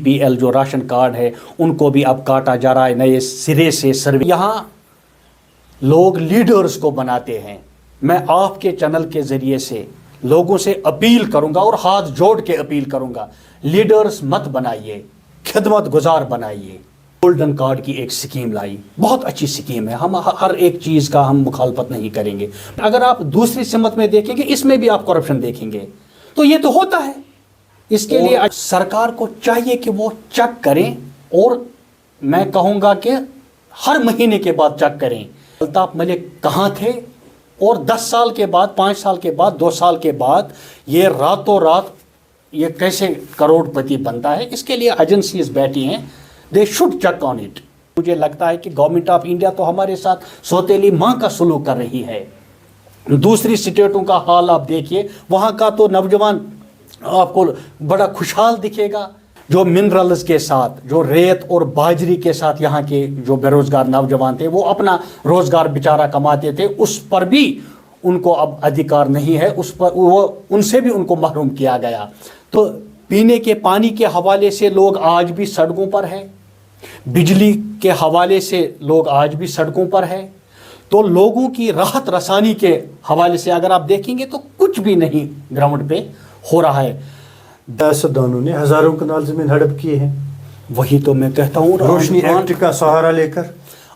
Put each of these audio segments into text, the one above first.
BPL जो ration card है उनको भी अब काटा जा रहा है नए सिरे से सर्वे। यहाँ लोग लीडर्स को बनाते हैं। मैं आपके चैनल के ज़रिए से लोगों से अपील करूंगा और हाथ जोड़ के अपील करूंगा, लीडर्स मत बनाइए, खिदमत गुजार बनाइए। गोल्डन कार्ड की एक स्कीम लाई, बहुत अच्छी स्कीम है, हम हर एक चीज़ का हम मुखालफत नहीं करेंगे। अगर आप दूसरी सिमत में देखेंगे इसमें भी आप करप्शन देखेंगे, तो ये तो होता है। इसके लिए सरकार को चाहिए कि वो चेक करें, और मैं कहूँगा कि हर महीने के बाद चेक करें अल्ताफ मलिक कहाँ थे, और 10 साल के बाद, 5 साल के बाद, 2 साल के बाद ये रातों रात ये कैसे करोड़पति बनता है। इसके लिए एजेंसीज बैठी हैं, they should check on it. मुझे लगता है कि गवर्नमेंट ऑफ इंडिया तो हमारे साथ सौतेली माँ का सलूक कर रही है। दूसरी स्टेटों का हाल आप देखिए, वहाँ का तो नौजवान आपको बड़ा खुशहाल दिखेगा, जो मिनरल्स के साथ, जो रेत और बाजरी के साथ यहाँ के जो बेरोजगार नौजवान थे वो अपना रोजगार बेचारा कमाते थे, उस पर भी उनको अब अधिकार नहीं है, उस पर वो उनसे भी उनको महरूम किया गया। तो पीने के पानी के हवाले से लोग आज भी सड़कों पर हैं, बिजली के हवाले से लोग आज भी सड़कों पर हैं। तो लोगों की राहत रसानी के हवाले से अगर आप देखेंगे तो कुछ भी नहीं ग्राउंड पे हो रहा है। सियासतदानों ने हजारों कनाल जमीन हड़प किए हैं, वही तो मैं कहता हूँ, रोशनी एक्ट का सहारा लेकर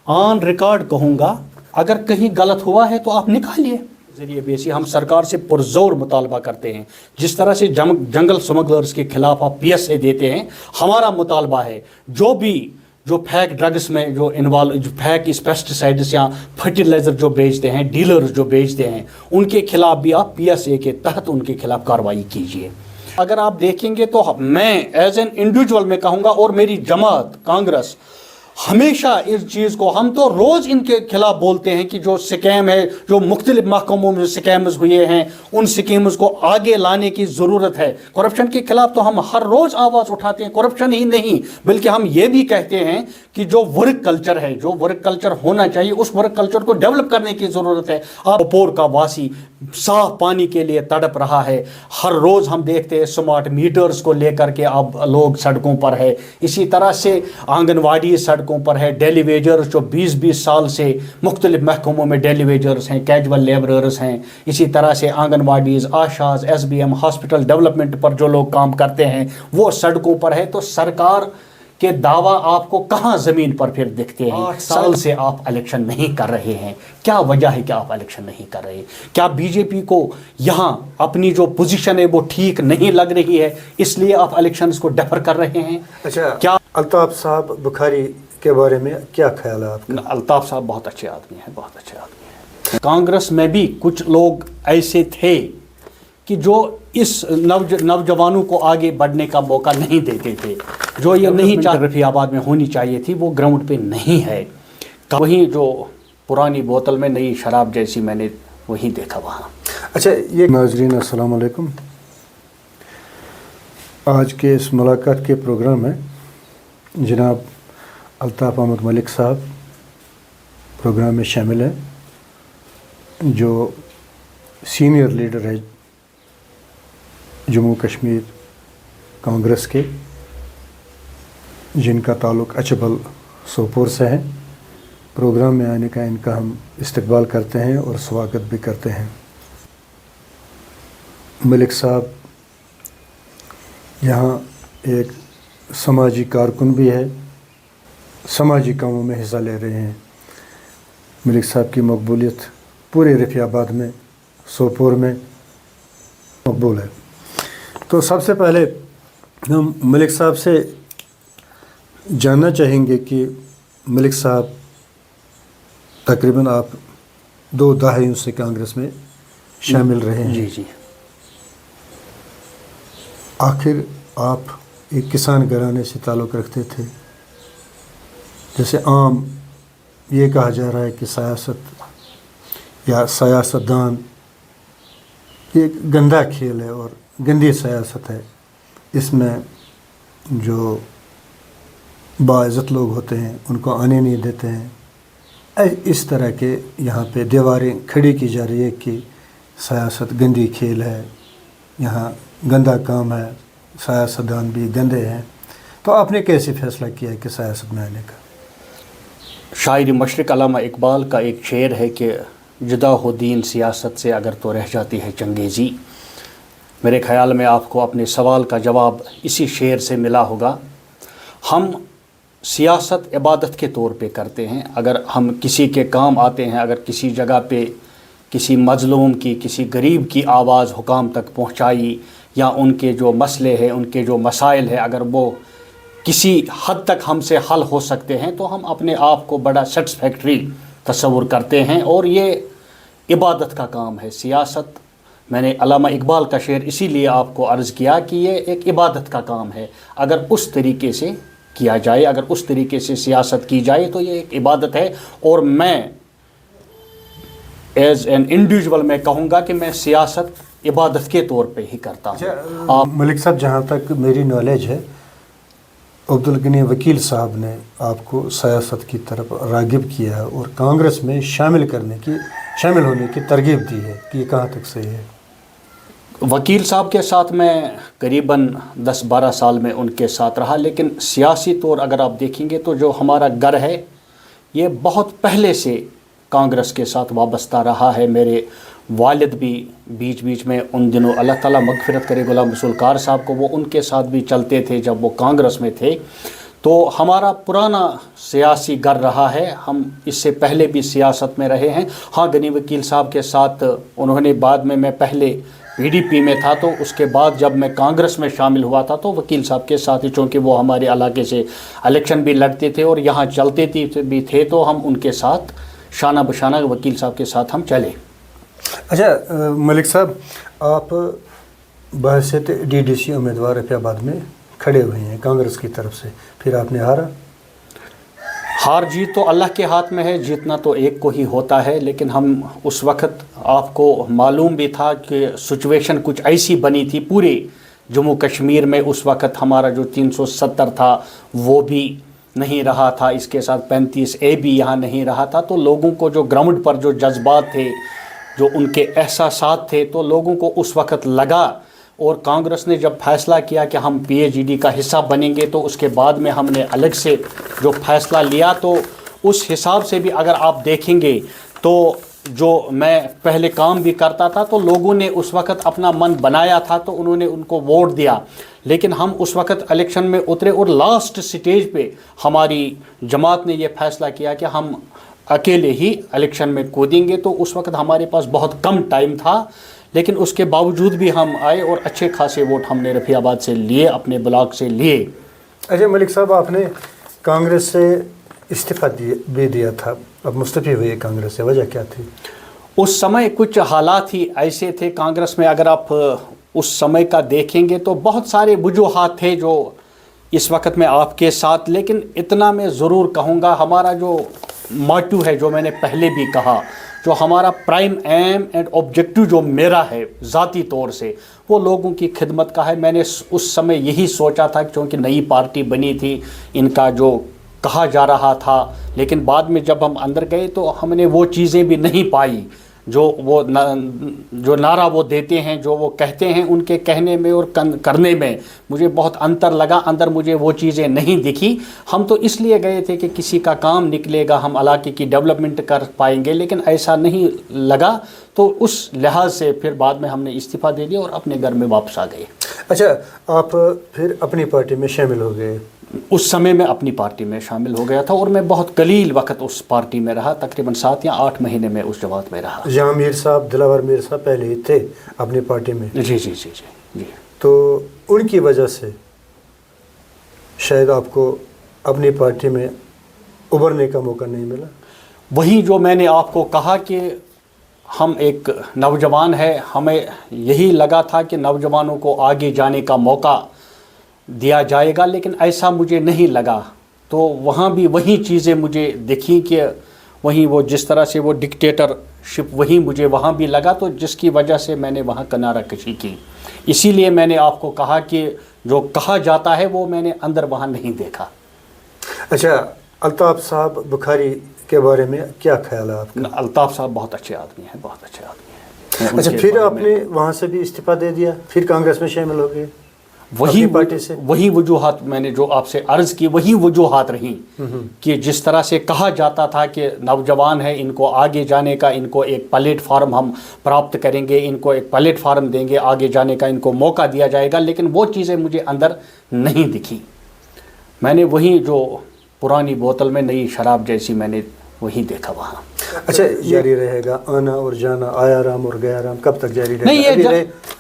ऑन रिकॉर्ड कहूँगा, अगर कहीं गलत हुआ है तो आप निकालिए। जरिए बेसी हम सरकार से पुरजोर मुतालबा करते हैं, जिस तरह से जंगल स्मगलर्स के खिलाफ आप PSA देते हैं, हमारा मुतालबा है जो फेक ड्रग्स में जो इन्वॉल्व, जो फेक इस पेस्टिसाइड्स या फर्टिलाइज़र जो बेचते हैं, डीलर्स जो बेचते हैं, उनके खिलाफ भी आप PSA के तहत उनके खिलाफ कार्रवाई कीजिए। अगर आप देखेंगे तो मैं एज एन इंडिविजुअल में कहूँगा, और मेरी जमात कांग्रेस हमेशा इस चीज़ को, हम तो रोज़ इनके खिलाफ बोलते हैं कि जो स्कैम है, जो मुख्तलिफ महकमों में स्कैम्स हुए हैं, उन स्कीम्स को आगे लाने की ज़रूरत है। करप्शन के खिलाफ तो हम हर रोज़ आवाज़ उठाते हैं, करप्शन ही नहीं बल्कि हम ये भी कहते हैं कि जो वर्क कल्चर है, जो वर्क कल्चर होना चाहिए, उस वर्क कल्चर को डेवलप करने की ज़रूरत है। अब पोर का वासी साफ पानी के लिए तड़प रहा है, हर रोज़ हम देखते हैं स्मार्ट मीटर्स को लेकर के अब लोग सड़कों पर है। इसी तरह से आंगनवाड़ी सड़कों पर है, डेली वेजर्स जो 20-20 साल से मुख्तलिफ महकमों में डेली वेजर्स हैं, कैजुअल लेबरर्स हैं। इसी तरह से आंगनवाड़ीज़, आशाज, SBM, हॉस्पिटल डेवलपमेंट पर जो लोग काम करते हैं वो सड़कों पर है। तो सरकार के दावा आपको कहाँ ज़मीन पर फिर दिखते हैं? 8 साल से आप इलेक्शन नहीं कर रहे हैं, क्या वजह है कि आप इलेक्शन नहीं कर रहे? क्या बीजेपी को यहाँ अपनी जो पोजीशन है वो ठीक नहीं लग रही है, इसलिए आप इलेक्शंस को डेफर कर रहे हैं? अच्छा, क्या अल्ताफ साहब बुखारी के बारे में क्या ख्याल है आपका? अल्ताफ साहब बहुत अच्छे आदमी हैं, बहुत अच्छे आदमी हैं। कांग्रेस में भी कुछ लोग ऐसे थे कि जो इस नौजवानों को आगे बढ़ने का मौका नहीं देते थे, जो ये नहीं चाहते रफियाबाद में होनी चाहिए थी, वो ग्राउंड पे नहीं है। वहीं जो पुरानी बोतल में नई शराब जैसी मैंने वही देखा वहाँ। अच्छा, ये नाज़रीन अस्सलाम वालेकुम, आज के इस मुलाकात के प्रोग्राम में जनाब अल्ताफ अहमद मलिक साहब प्रोग्राम में शामिल हैं, जो सीनियर लीडर है जम्मू कश्मीर कांग्रेस के, जिनका ताल्लुक़ अचबल सोपोर से है। प्रोग्राम में आने का इनका हम इस्तकबाल करते हैं और स्वागत भी करते हैं। मलिक साहब यहाँ एक समाजी कारकुन भी है, समाजी कामों में हिस्सा ले रहे हैं। मलिक साहब की मकबूलियत पूरे रफियाबाद में, सोपोर में मकबूल है। तो सबसे पहले हम मलिक साहब से जानना चाहेंगे कि मलिक साहब तकरीबन आप 2 दहाइयों से कांग्रेस में शामिल रहे हैं। जी जी। आखिर आप एक किसान घराने से ताल्लुक़ रखते थे, जैसे आम ये कहा जा रहा है कि सियासत या सियासतदान ये एक गंदा खेल है और गंदी सियासत है, इसमें जो बाइज़्ज़त लोग होते हैं उनको आने नहीं देते हैं। इस तरह के यहाँ पे दीवारें खड़ी की जा रही है कि सियासत गंदी खेल है, यहाँ गंदा काम है, सियासतदान भी गंदे हैं। تو آپ نے کیسے فیصلہ کیا کہ سیاست میں آنے کا؟ شاعر مشرق علامہ اقبال کا ایک شعر ہے کہ جدا ہو دین سیاست سے اگر تو رہ جاتی ہے چنگیزی. میرے خیال میں آپ کو اپنے سوال کا جواب اسی شعر سے ملا ہوگا. ہم سیاست عبادت کے طور پہ کرتے ہیں. اگر ہم کسی کے کام آتے ہیں، اگر کسی جگہ پہ کسی مظلوم کی، کسی غریب کی آواز حکام تک پہنچائی، یا ان کے جو مسئلے ہیں، ان کے جو مسائل ہیں، اگر وہ کسی حد تک ہم سے حل ہو سکتے ہیں تو ہم اپنے آپ کو بڑا سیٹسفیکٹری تصور کرتے ہیں، اور یہ عبادت کا کام ہے سیاست. میں نے علامہ اقبال کا شعر اسی لیے آپ کو عرض کیا کہ یہ ایک عبادت کا کام ہے. اگر اس طریقے سے کیا جائے، اگر اس طریقے سے سیاست کی جائے تو یہ ایک عبادت ہے. اور میں ایز این انڈیویجول میں کہوں گا کہ میں سیاست عبادت کے طور پہ ہی کرتا ہوں. ملک صاحب، جہاں تک میری نالج ہے، عبدالغنی وکیل صاحب نے آپ کو سیاست کی طرف راغب کیا اور کانگریس میں شامل ہونے کی ترغیب دی ہے، کہ یہ کہاں تک صحیح ہے؟ وکیل صاحب کے ساتھ میں قریباً 10-12 سال میں ان کے ساتھ رہا، لیکن سیاسی طور اگر آپ دیکھیں گے تو جو ہمارا گھر ہے یہ بہت پہلے سے کانگریس کے ساتھ وابستہ رہا ہے. میرے والد بھی بیچ بیچ میں ان دنوں، اللہ تعالیٰ مغفرت کرے، غلام رسول کار صاحب کو، وہ ان کے ساتھ بھی چلتے تھے جب وہ کانگریس میں تھے. تو ہمارا پرانا سیاسی گھر رہا ہے. ہم اس سے پہلے بھی سیاست میں رہے ہیں. ہاں، غنی وکیل صاحب کے ساتھ انہوں نے بعد میں پہلے PDP میں تھا، تو اس کے بعد جب میں کانگریس میں شامل ہوا تھا تو وکیل صاحب کے ساتھ ہی، چونکہ وہ ہمارے علاقے سے الیکشن بھی لڑتے تھے اور یہاں چلتے بھی تھے، تو ہم ان کے ساتھ شانہ بشانہ وکیل صاحب کے ساتھ ہم چلے. اچھا ملک صاحب، آپ بحیثیت DDC امیدوار رفیع آباد میں کھڑے ہوئے ہیں کانگریس کی طرف سے، پھر آپ نے ہارا. ہار جیت تو اللہ کے ہاتھ میں ہے، جیتنا تو ایک کو ہی ہوتا ہے. لیکن ہم اس وقت، آپ کو معلوم بھی تھا کہ سچویشن کچھ ایسی بنی تھی پورے جموں کشمیر میں. اس وقت ہمارا جو 370 تھا وہ بھی نہیں رہا تھا، اس کے ساتھ 35A بھی یہاں نہیں رہا تھا. تو لوگوں کو جو گراؤنڈ پر جو جذبات تھے، جو ان کے احساسات تھے، تو لوگوں کو اس وقت لگا. اور کانگریس نے جب فیصلہ کیا کہ ہم PAGD کا حصہ بنیں گے، تو اس کے بعد میں ہم نے الگ سے جو فیصلہ لیا، تو اس حساب سے بھی اگر آپ دیکھیں گے تو جو میں پہلے کام بھی کرتا تھا تو لوگوں نے اس وقت اپنا من بنایا تھا، تو انہوں نے ان کو ووٹ دیا. لیکن ہم اس وقت الیکشن میں اترے اور لاسٹ سٹیج پہ ہماری جماعت نے یہ فیصلہ کیا کہ ہم اکیلے ہی الیکشن میں کودیں گے. تو اس وقت ہمارے پاس بہت کم ٹائم تھا، لیکن اس کے باوجود بھی ہم آئے اور اچھے خاصے ووٹ ہم نے رفیع آباد سے لیے، اپنے بلاک سے لیے. اچھا ملک صاحب، آپ نے کانگریس سے استعفیٰ بھی دیا تھا، اب مستعفی ہوئے کانگریس سے، وجہ کیا تھی؟ اس سمے کچھ حالات ہی ایسے تھے کانگریس میں. اگر آپ اس سمے کا دیکھیں گے تو بہت سارے وجوہات تھے جو اس وقت میں آپ کے ساتھ، لیکن اتنا میں ضرور کہوں گا، ہمارا جو موٹو ہے، جو میں نے پہلے بھی کہا، جو ہمارا پرائم ایم اینڈ آبجیکٹو جو میرا ہے ذاتی طور سے، وہ لوگوں کی خدمت کا ہے. میں نے اس سمے یہی سوچا تھا، کیونکہ نئی پارٹی بنی تھی، ان کا جو کہا جا رہا تھا، لیکن بعد میں جب ہم اندر گئے تو ہم نے وہ چیزیں بھی نہیں پائی جو نعرہ وہ دیتے ہیں، جو وہ کہتے ہیں. ان کے کہنے میں اور کرنے میں مجھے بہت انتر لگا، اندر مجھے وہ چیزیں نہیں دکھی. ہم تو اس لیے گئے تھے کہ کسی کا کام نکلے گا، ہم علاقے کی ڈیولپمنٹ کر پائیں گے، لیکن ایسا نہیں لگا. تو اس لحاظ سے پھر بعد میں ہم نے استعفیٰ دے دیا اور اپنے گھر میں واپس آ گئے. اچھا، آپ پھر اپنی پارٹی میں شامل ہو گئے؟ اس سمے میں اپنی پارٹی میں شامل ہو گیا تھا، اور میں بہت قلیل وقت اس پارٹی میں رہا، تقریباً 7 یا 8 مہینے میں اس جماعت میں رہا. جہاں میر صاحب، دلاور میر صاحب پہلے ہی تھے اپنی پارٹی میں. جی جی جی جی جی. تو ان کی وجہ سے شاید آپ کو اپنی پارٹی میں ابھرنے کا موقع نہیں ملا. وہی جو میں نے آپ کو کہا کہ ہم ایک نوجوان ہے، ہمیں یہی لگا تھا کہ نوجوانوں کو آگے جانے کا موقع دیا جائے گا، لیکن ایسا مجھے نہیں لگا. تو وہاں بھی وہی چیزیں مجھے دکھی کہ وہیں وہ جس طرح سے وہ ڈکٹیٹرشپ وہی مجھے وہاں بھی لگا، تو جس کی وجہ سے میں نے وہاں کنارہ کشی کی. اسی لیے میں نے آپ کو کہا کہ جو کہا جاتا ہے وہ میں نے اندر وہاں نہیں دیکھا. اچھا، الطاف صاحب بخاری کے بارے میں کیا خیال ہے آپ کا؟ الطاف صاحب بہت اچھے آدمی ہیں، بہت اچھے آدمی ہیں. اچھا، پھر آپ نے وہاں سے بھی استعفیٰ دے دیا، پھر کانگریس میں شامل ہو گئے؟ پارٹی سے وہی وجوہات میں نے جو آپ سے عرض کی وہی وجوہات رہیں کہ جس طرح سے کہا جاتا تھا کہ نوجوان ہے، ان کو آگے جانے کا، ان کو ایک پلیٹ فارم ہم پراپت کریں گے، ان کو ایک پلیٹ فارم دیں گے، آگے جانے کا ان کو موقع دیا جائے گا، لیکن وہ چیزیں مجھے اندر نہیں دکھی. میں نے وہی جو پرانی بوتل میں نئی شراب جیسی میں نے وہی دیکھا وہاں. اچھا جاری رہے گا آنا اور جانا، آیا رام اور گیا رام، کب تک جاری رہے نہیں، گا؟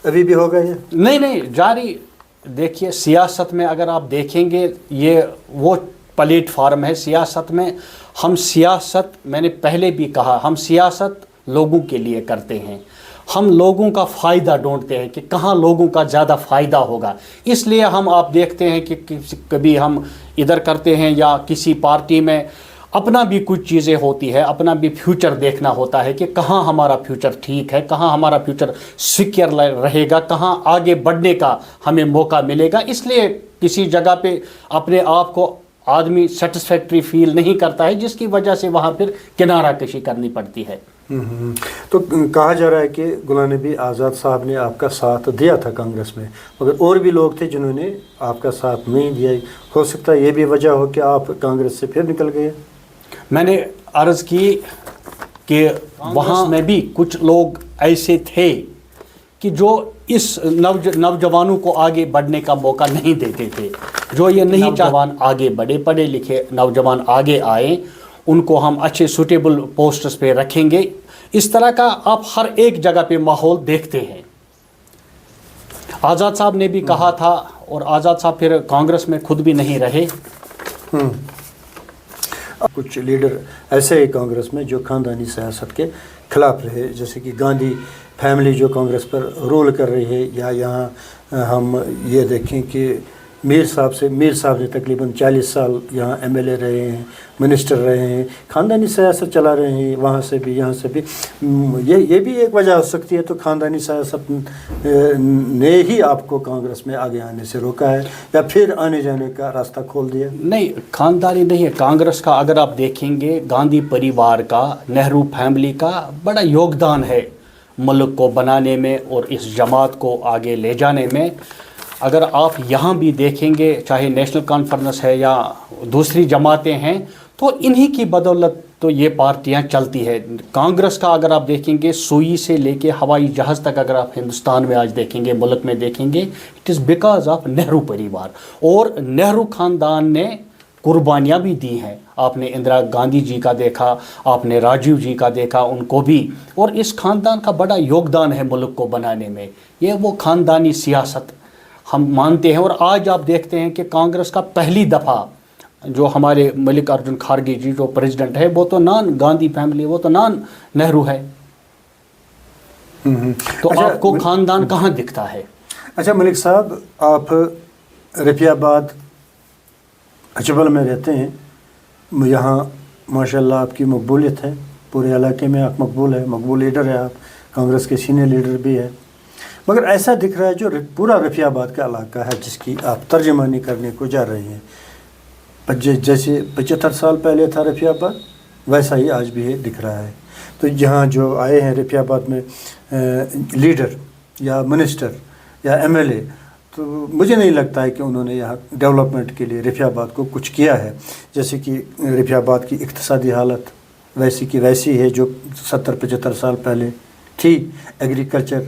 ابھی بھی ہوگا یہ؟ نہیں جاری. دیکھیے سیاست میں اگر آپ دیکھیں گے یہ وہ پلیٹ فارم ہے. سیاست میں میں نے پہلے بھی کہا، ہم سیاست لوگوں کے لیے کرتے ہیں. ہم لوگوں کا فائدہ ڈھونڈتے ہیں کہ کہاں لوگوں کا زیادہ فائدہ ہوگا. اس لیے آپ دیکھتے ہیں کہ کبھی ہم ادھر کرتے ہیں یا کسی پارٹی میں اپنا بھی کچھ چیزیں ہوتی ہے، اپنا بھی فیوچر دیکھنا ہوتا ہے کہ کہاں ہمارا فیوچر ٹھیک ہے، کہاں ہمارا فیوچر سیکیور رہے گا، کہاں آگے بڑھنے کا ہمیں موقع ملے گا. اس لیے کسی جگہ پہ اپنے آپ کو آدمی سیٹسفیکٹری فیل نہیں کرتا ہے، جس کی وجہ سے وہاں پھر کنارہ کشی کرنی پڑتی ہے. تو کہا جا رہا ہے کہ غلام نبی آزاد صاحب نے آپ کا ساتھ دیا تھا کانگریس میں، مگر اور بھی لوگ تھے جنہوں نے آپ کا ساتھ نہیں دیا. ہو سکتا ہے یہ بھی وجہ ہو کہ آپ کانگریس سے پھر نکل گئے. میں نے عرض کی کہ وہاں میں بھی کچھ لوگ ایسے تھے کہ جو اس نوجوانوں کو آگے بڑھنے کا موقع نہیں دیتے تھے. جو یہ نہیں نوجوان آگے بڑھے، پڑھے لکھے نوجوان آگے آئیں، ان کو ہم اچھے سوٹیبل پوسٹس پہ رکھیں گے. اس طرح کا آپ ہر ایک جگہ پہ ماحول دیکھتے ہیں. آزاد صاحب نے بھی کہا تھا، اور آزاد صاحب پھر کانگریس میں خود بھی نہیں رہے. کچھ لیڈر ایسے ہی کانگریس میں جو خاندانی سیاست کے خلاف رہے، جیسے کہ گاندھی فیملی جو کانگریس پر رول کر رہی ہے، یا یہاں ہم یہ دیکھیں کہ میر صاحب نے تقریباً 40 سال یہاں ایم ایل اے رہے ہیں، منسٹر رہے ہیں، خاندانی سیاست چلا رہے ہیں، وہاں سے بھی یہاں سے بھی. یہ بھی ایک وجہ ہو سکتی ہے. تو خاندانی سیاست نے ہی آپ کو کانگریس میں آگے آنے سے روکا ہے یا پھر آنے جانے کا راستہ کھول دیا؟ نہیں، خاندانی نہیں ہے. کانگریس کا اگر آپ دیکھیں گے، گاندھی پریوار کا، نہرو فیملی کا بڑا یوگدان ہے ملک کو بنانے میں اور اس جماعت کو آگے لے جانے میں. اگر آپ یہاں بھی دیکھیں گے، چاہے نیشنل کانفرنس ہے یا دوسری جماعتیں ہیں، تو انہی کی بدولت تو یہ پارٹیاں چلتی ہے. کانگریس کا اگر آپ دیکھیں گے، سوئی سے لے کے ہوائی جہاز تک اگر آپ ہندوستان میں آج دیکھیں گے، ملک میں دیکھیں گے، it is because of Nehru پریوار. اور نہرو خاندان نے قربانیاں بھی دی ہیں. آپ نے اندرا گاندھی جی کا دیکھا، آپ نے راجیو جی کا دیکھا، ان کو بھی. اور اس خاندان کا بڑا یوگدان ہے ملک کو بنانے میں. یہ وہ خاندانی سیاست ہم مانتے ہیں. اور آج آپ دیکھتے ہیں کہ کانگریس کا پہلی دفعہ جو ہمارے ملک ارجن کھارگے جی جو پریزیڈنٹ ہے، وہ تو نان گاندھی فیملی، وہ تو نان نہرو ہے. تو آپ کو خاندان کہاں دکھتا ہے؟ اچھا ملک صاحب، آپ رفیع آباد اچبل میں رہتے ہیں. یہاں ماشاءاللہ آپ کی مقبولیت ہے، پورے علاقے میں آپ مقبول لیڈر ہے، آپ کانگریس کے سینئر لیڈر بھی ہے. مگر ایسا دکھ رہا ہے جو پورا رفیع آباد کا علاقہ ہے جس کی آپ ترجمانی کرنے کو جا رہے ہیں، جیسے 75 سال پہلے تھا رفیع آباد، ویسا ہی آج بھی دکھ رہا ہے. تو یہاں جو آئے ہیں رفیع آباد میں لیڈر یا منسٹر یا ایم ایل اے، تو مجھے نہیں لگتا ہے کہ انہوں نے یہاں ڈیولپمنٹ کے لیے رفیع آباد کو کچھ کیا ہے. جیسے کہ رفیع آباد کی اقتصادی حالت ویسی کی ویسی ہے جو 70-75 سال پہلے تھی. ایگریکلچر،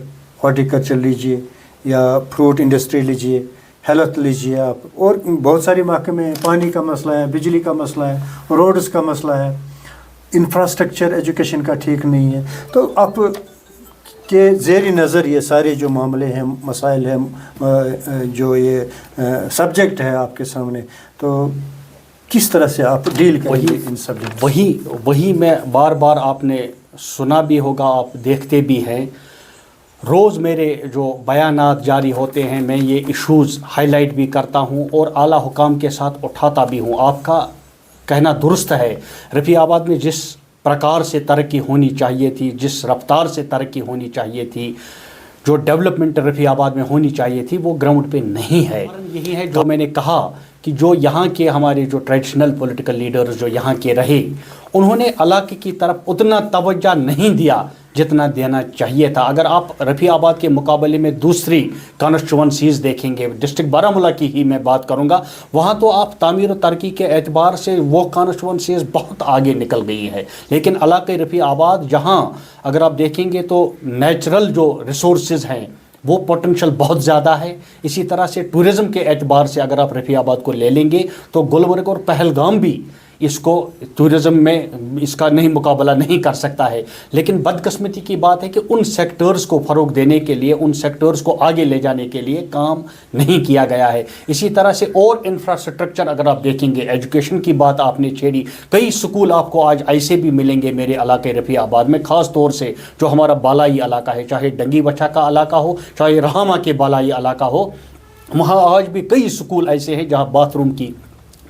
ہارٹیکلچر لیجئے یا فروٹ انڈسٹری لیجئے، ہیلتھ لیجئے آپ، اور بہت ساری محکمے ہیں. پانی کا مسئلہ ہے، بجلی کا مسئلہ ہے، روڈز کا مسئلہ ہے، انفراسٹرکچر ایجوکیشن کا ٹھیک نہیں ہے. تو آپ کے زیر نظر یہ سارے جو معاملے ہیں، مسائل ہیں، جو یہ سبجیکٹ ہے آپ کے سامنے، تو کس طرح سے آپ ڈیل کریں گے ان سبجیکٹ؟ وہی میں بار بار آپ نے سنا بھی ہوگا، آپ دیکھتے بھی ہیں. روز میرے جو بیانات جاری ہوتے ہیں، میں یہ ایشوز ہائی لائٹ بھی کرتا ہوں اور اعلیٰ حکام کے ساتھ اٹھاتا بھی ہوں. آپ کا کہنا درست ہے. رفیع آباد میں جس پرکار سے ترقی ہونی چاہیے تھی، جس رفتار سے ترقی ہونی چاہیے تھی، جو ڈیولپمنٹ رفیع آباد میں ہونی چاہیے تھی، وہ گراؤنڈ پہ نہیں ہے. یہی ہے جو میں نے کہا کہ جو یہاں کے ہمارے جو ٹریڈیشنل پولیٹیکل لیڈرز جو یہاں کے رہے، انہوں نے علاقے کی طرف اتنا توجہ نہیں دیا जितना देना चाहिए था। अगर आप रफ़ी आबाद के मुकाबले में दूसरी कॉन्स्टिट्यूंसीज़ देखेंगे, डिस्ट्रिक्ट बारामूला की ही मैं बात करूंगा, वहाँ तो आप तामीर और तरक्की के एतबार से वो कॉन्स्टिट्यूंसीज़ बहुत आगे निकल गई है। लेकिन इलाके रफ़ी आबाद जहाँ अगर आप देखेंगे तो नेचुरल जो रिसोर्सेज हैं वो पोटेंशियल बहुत ज़्यादा है। इसी तरह से टूरिज़म के एतबार से अगर आप रफ़ी आबाद को ले लेंगे तो गुलबर्ग और पहलगाम भी इसको टूरिज़म में इसका नहीं मुकाबला नहीं कर सकता है। लेकिन बदकिस्मती की बात है कि उन सेक्टर्स को फ़रोग देने के लिए, उन सेक्टर्स को आगे ले जाने के लिए काम नहीं किया गया है। इसी तरह से और इंफ्रास्ट्रक्चर अगर आप देखेंगे, एजुकेशन की बात आपने छेड़ी, कई स्कूल आपको आज ऐसे भी मिलेंगे मेरे इलाके रफ़ी आबाद में, ख़ास तौर से जो हमारा बालाई इलाका है, चाहे डंगी बच्चा का इलाका हो, चाहे रहामा के बालाई इलाका हो, वहाँ आज भी कई स्कूल ऐसे हैं जहाँ बाथरूम की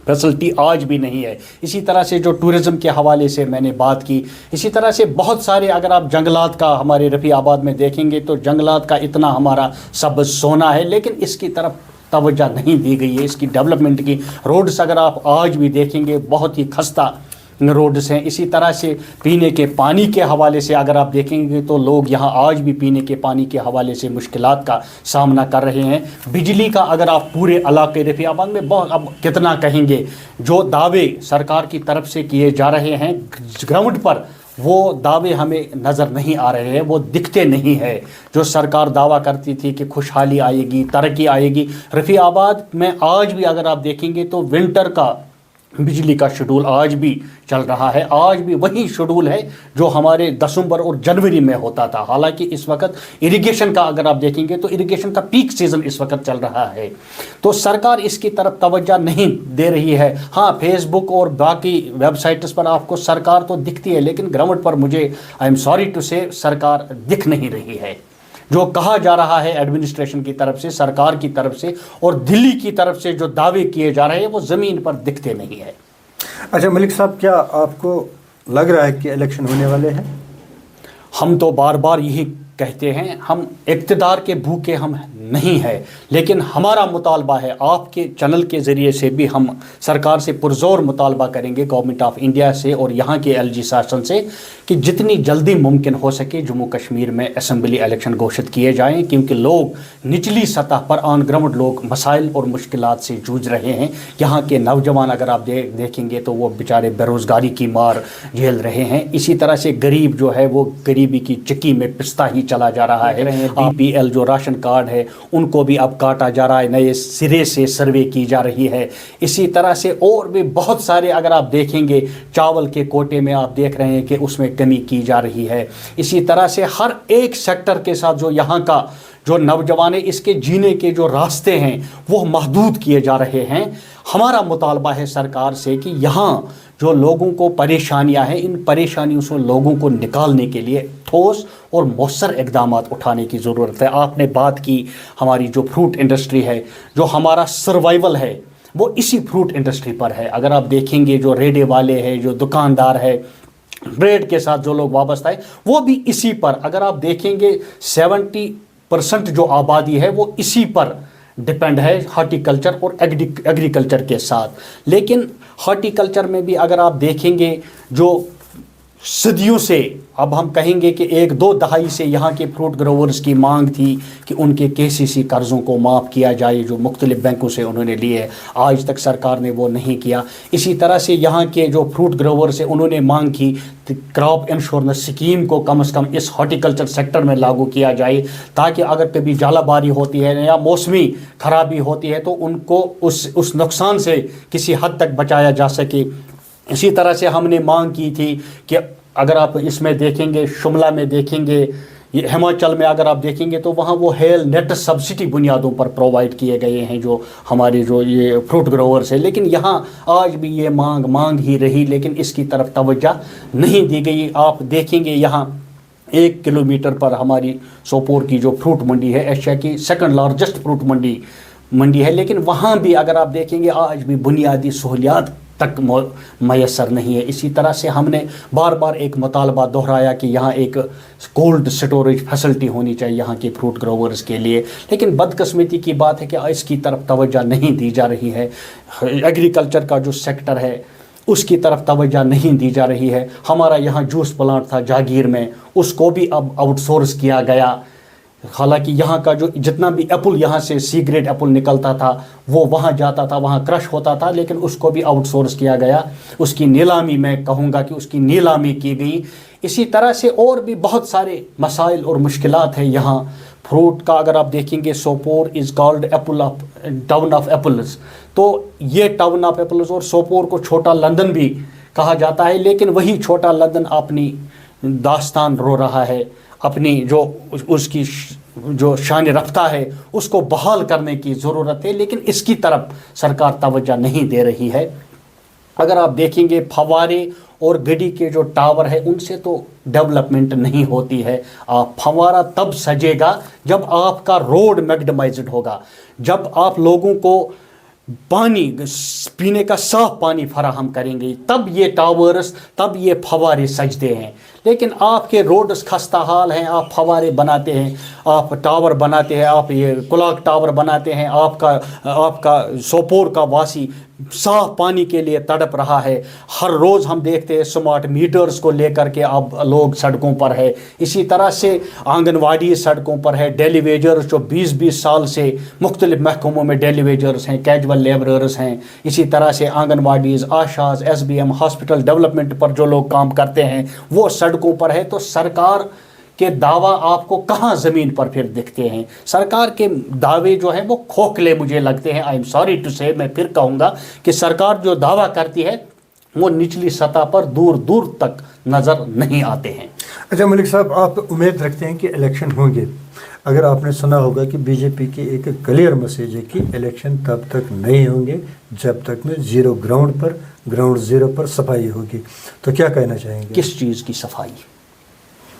फैसिलिटी आज भी नहीं है। इसी तरह से जो टूरिज़म के हवाले से मैंने बात की, इसी तरह से बहुत सारे अगर आप जंगलात का हमारे रफ़ी आबाद में देखेंगे तो जंगलात का इतना हमारा सब सोना है, लेकिन इसकी तरफ तवज्जो नहीं दी गई है। इसकी डेवलपमेंट की रोड्स अगर आप आज भी देखेंगे बहुत ही खस्ता रोड्स हैं। इसी तरह से पीने के पानी के हवाले से अगर आप देखेंगे तो लोग यहाँ आज भी पीने के पानी के हवाले से मुश्किलात का सामना कर रहे हैं। बिजली का अगर आप पूरे इलाके रफ़ी आबाद में बहुत, अब कितना कहेंगे, जो दावे सरकार की तरफ से किए जा रहे हैं ग्राउंड पर वो दावे हमें नज़र नहीं आ रहे हैं, वो दिखते नहीं है। जो सरकार दावा करती थी कि खुशहाली आएगी, तरक्की आएगी, रफ़ी आबाद में आज भी अगर आप देखेंगे तो विंटर का बिजली का शेड्यूल आज भी चल रहा है। आज भी वही शेड्यूल है जो हमारे दिसंबर और जनवरी में होता था। हालांकि इस वक्त इरिगेशन का अगर आप देखेंगे तो इरिगेशन का पीक सीज़न इस वक्त चल रहा है, तो सरकार इसकी तरफ तवज्जो नहीं दे रही है। हाँ, फेसबुक और बाकी वेबसाइट्स पर आपको सरकार तो दिखती है, लेकिन ग्राउंड पर मुझे आई एम सॉरी टू से सरकार दिख नहीं रही है। जो कहा जा रहा है एडमिनिस्ट्रेशन की तरफ से, सरकार की तरफ से और दिल्ली की तरफ से जो दावे किए जा रहे हैं वो ज़मीन पर दिखते नहीं है। अच्छा मलिक साहब, क्या आपको लग रहा है कि इलेक्शन होने वाले हैं? हम तो बार बार यही कहते हैं, हम इक़्तिदार के भूखे हम नहीं है, लेकिन हमारा मुतालबा है, आपके चैनल के ज़रिए से भी हम सरकार से पुरज़ोर मुतालबा करेंगे, गवर्नमेंट ऑफ इंडिया से और यहाँ के एलजी शासन से, कि जितनी जल्दी मुमकिन हो सके जम्मू कश्मीर में असम्बली इलेक्शन घोषित किए जाएँ, क्योंकि लोग निचली सतह पर ऑन ग्राउंड लोग मसाइल और मुश्किलात से जूझ रहे हैं। यहाँ के नौजवान अगर आप देखेंगे तो वो बेचारे बेरोज़गारी की मार झेल रहे हैं। इसी तरह से गरीब जो है वो गरीबी की चक्की में पिसता ही चला जा रहा है। BPL जो राशन कार्ड है उनको भी अब काटा जा रहा है, नए सिरे से सर्वे की जा रही है। इसी तरह से और भी बहुत सारे अगर आप देखेंगे, चावल के कोटे में आप देख रहे हैं कि उसमें कमी की जा रही है। इसी तरह से हर एक सेक्टर के साथ जो यहाँ का जो नौजवान है, इसके जीने के जो रास्ते हैं वो महदूद किए जा रहे हैं। हमारा मुतालबा है सरकार से कि यहाँ जो लोगों को परेशानियां हैं, इन परेशानियों से लोगों को निकालने के लिए ठोस और मौसर इक़दाम उठाने की ज़रूरत है। आपने बात की हमारी जो फ्रूट इंडस्ट्री है, जो हमारा सर्वाइवल है वो इसी फ्रूट इंडस्ट्री पर है। अगर आप देखेंगे जो रेडे वाले हैं, जो दुकानदार है, ट्रेड के साथ जो लोग वाबस्ता है, वो भी इसी पर, अगर आप देखेंगे 70% जो आबादी है वो इसी पर डिपेंड है, हार्टिकल्चर और एग्रीकल्चर के साथ। लेकिन हार्टिकल्चर में भी अगर आप देखेंगे जो सदियों से, अब हम कहेंगे कि 1-2 दहाई से यहाँ के फ्रूट ग्रोवर्स की मांग थी कि उनके KCC कर्ज़ों को माफ़ किया जाए जो मुख्तलिफ बैंकों से उन्होंने लिए, आज तक सरकार ने वो नहीं किया। इसी तरह से यहाँ के जो फ्रूट ग्रोवर्स हैं उन्होंने मांग की क्रॉप इंश्योरेंस स्कीम को कम से कम इस हॉर्टिकल्चर सेक्टर में लागू किया जाए, ताकि अगर कभी जालाबारी होती है या मौसमी खराबी होती है तो उनको उस नुकसान से किसी हद तक बचाया जा सके। इसी तरह से हमने मांग की थी कि अगर आप इसमें देखेंगे, शिमला में देखेंगे, ये हिमाचल में अगर आप देखेंगे तो वहाँ वो हेल नेट सब्सिडी बुनियादों पर प्रोवाइड किए गए हैं जो हमारे जो ये फ्रूट ग्रोवर्स है। लेकिन यहाँ आज भी ये मांग ही रही, लेकिन इसकी तरफ तवज्जो नहीं दी गई। आप देखेंगे यहाँ 1 किलोमीटर पर हमारी सोपोर की जो फ्रूट मंडी है, एशिया की 2nd लार्जेस्ट फ्रूट मंडी है, लेकिन वहाँ भी अगर आप देखेंगे आज भी बुनियादी सहूलियात तक मैसर नहीं है। इसी तरह से हमने बार बार एक मुतालबा दोहराया कि यहाँ एक कोल्ड स्टोरेज फैसिलिटी होनी चाहिए यहाँ के फ्रूट ग्रोवर्स के लिए, लेकिन बदकिस्मती की बात है कि इसकी तरफ तवज्जो नहीं दी जा रही है। एग्रीकल्चर का जो सेक्टर है اس کی طرف توجہ نہیں دی جا رہی ہے. ہمارا یہاں جوس پلانٹ تھا جاگیر میں, اس کو بھی اب آؤٹ سورس کیا گیا. حالانکہ یہاں کا جو جتنا بھی ایپل یہاں سے سی گریڈ ایپل نکلتا تھا وہ وہاں جاتا تھا, وہاں کرش ہوتا تھا, لیکن اس کو بھی آؤٹ سورس کیا گیا. اس کی نیلامی, میں کہوں گا کہ اس کی نیلامی کی گئی. اسی طرح سے اور بھی بہت سارے مسائل اور مشکلات ہیں یہاں. فروٹ کا اگر آپ دیکھیں گے, Sopore is called apple of town of apples, تو یہ ٹاؤن آف ایپلز اور سوپور کو چھوٹا لندن بھی کہا جاتا ہے, لیکن وہی چھوٹا لندن اپنی داستان رو رہا ہے. اپنی جو اس کی جو شان رفتہ ہے اس کو بحال کرنے کی ضرورت ہے, لیکن اس کی طرف سرکار توجہ نہیں دے رہی ہے. اگر آپ دیکھیں گے فوارے اور گڈی کے جو ٹاور ہے ان سے تو ڈیولپمنٹ نہیں ہوتی ہے. فوارہ تب سجے گا جب آپ کا روڈ میگڈمائزڈ ہوگا, جب آپ لوگوں کو پانی پینے کا صاف پانی فراہم کریں گے, تب یہ ٹاورز, تب یہ فوارے سجتے ہیں. لیکن آپ کے روڈز خستہ حال ہیں, آپ فوارے بناتے ہیں, آپ ٹاور بناتے ہیں, آپ یہ کلاک ٹاور بناتے ہیں. آپ کا سوپور کا واسی صاف پانی کے لیے تڑپ رہا ہے. ہر روز ہم دیکھتے ہیں سمارٹ میٹرز کو لے کر کے اب لوگ سڑکوں پر ہے. اسی طرح سے آنگن واڑی سڑکوں پر ہے, ڈیلی ویجرز جو 20-20 سال سے مختلف محکموں میں ڈیلی ویجرز ہیں, کیجول لیبررز ہیں. اسی طرح سے آنگن واڑیز, آشاز, SBM, ہاسپٹل ڈیولپمنٹ پر جو لوگ کام کرتے ہیں وہ سڑکوں پر ہے. تو سرکار کے دعویٰ آپ کو کہاں زمین پر پھر دکھتے ہیں؟ سرکار کے دعوے جو ہیں وہ کھوکھلے مجھے لگتے ہیں. آئی ایم سوری ٹو سے, میں پھر کہوں گا کہ سرکار جو دعویٰ کرتی ہے وہ نچلی سطح پر دور دور تک نظر نہیں آتے ہیں. اچھا ملک صاحب, آپ امید رکھتے ہیں کہ الیکشن ہوں گے. اگر آپ نے سنا ہوگا کہ بی جے پی کی ایک کلیئر میسیج ہے کہ الیکشن تب تک نہیں ہوں گے جب تک میں گراؤنڈ زیرو پر صفائی ہوگی, تو کیا کہنا چاہیں گے؟ کس چیز کی صفائی؟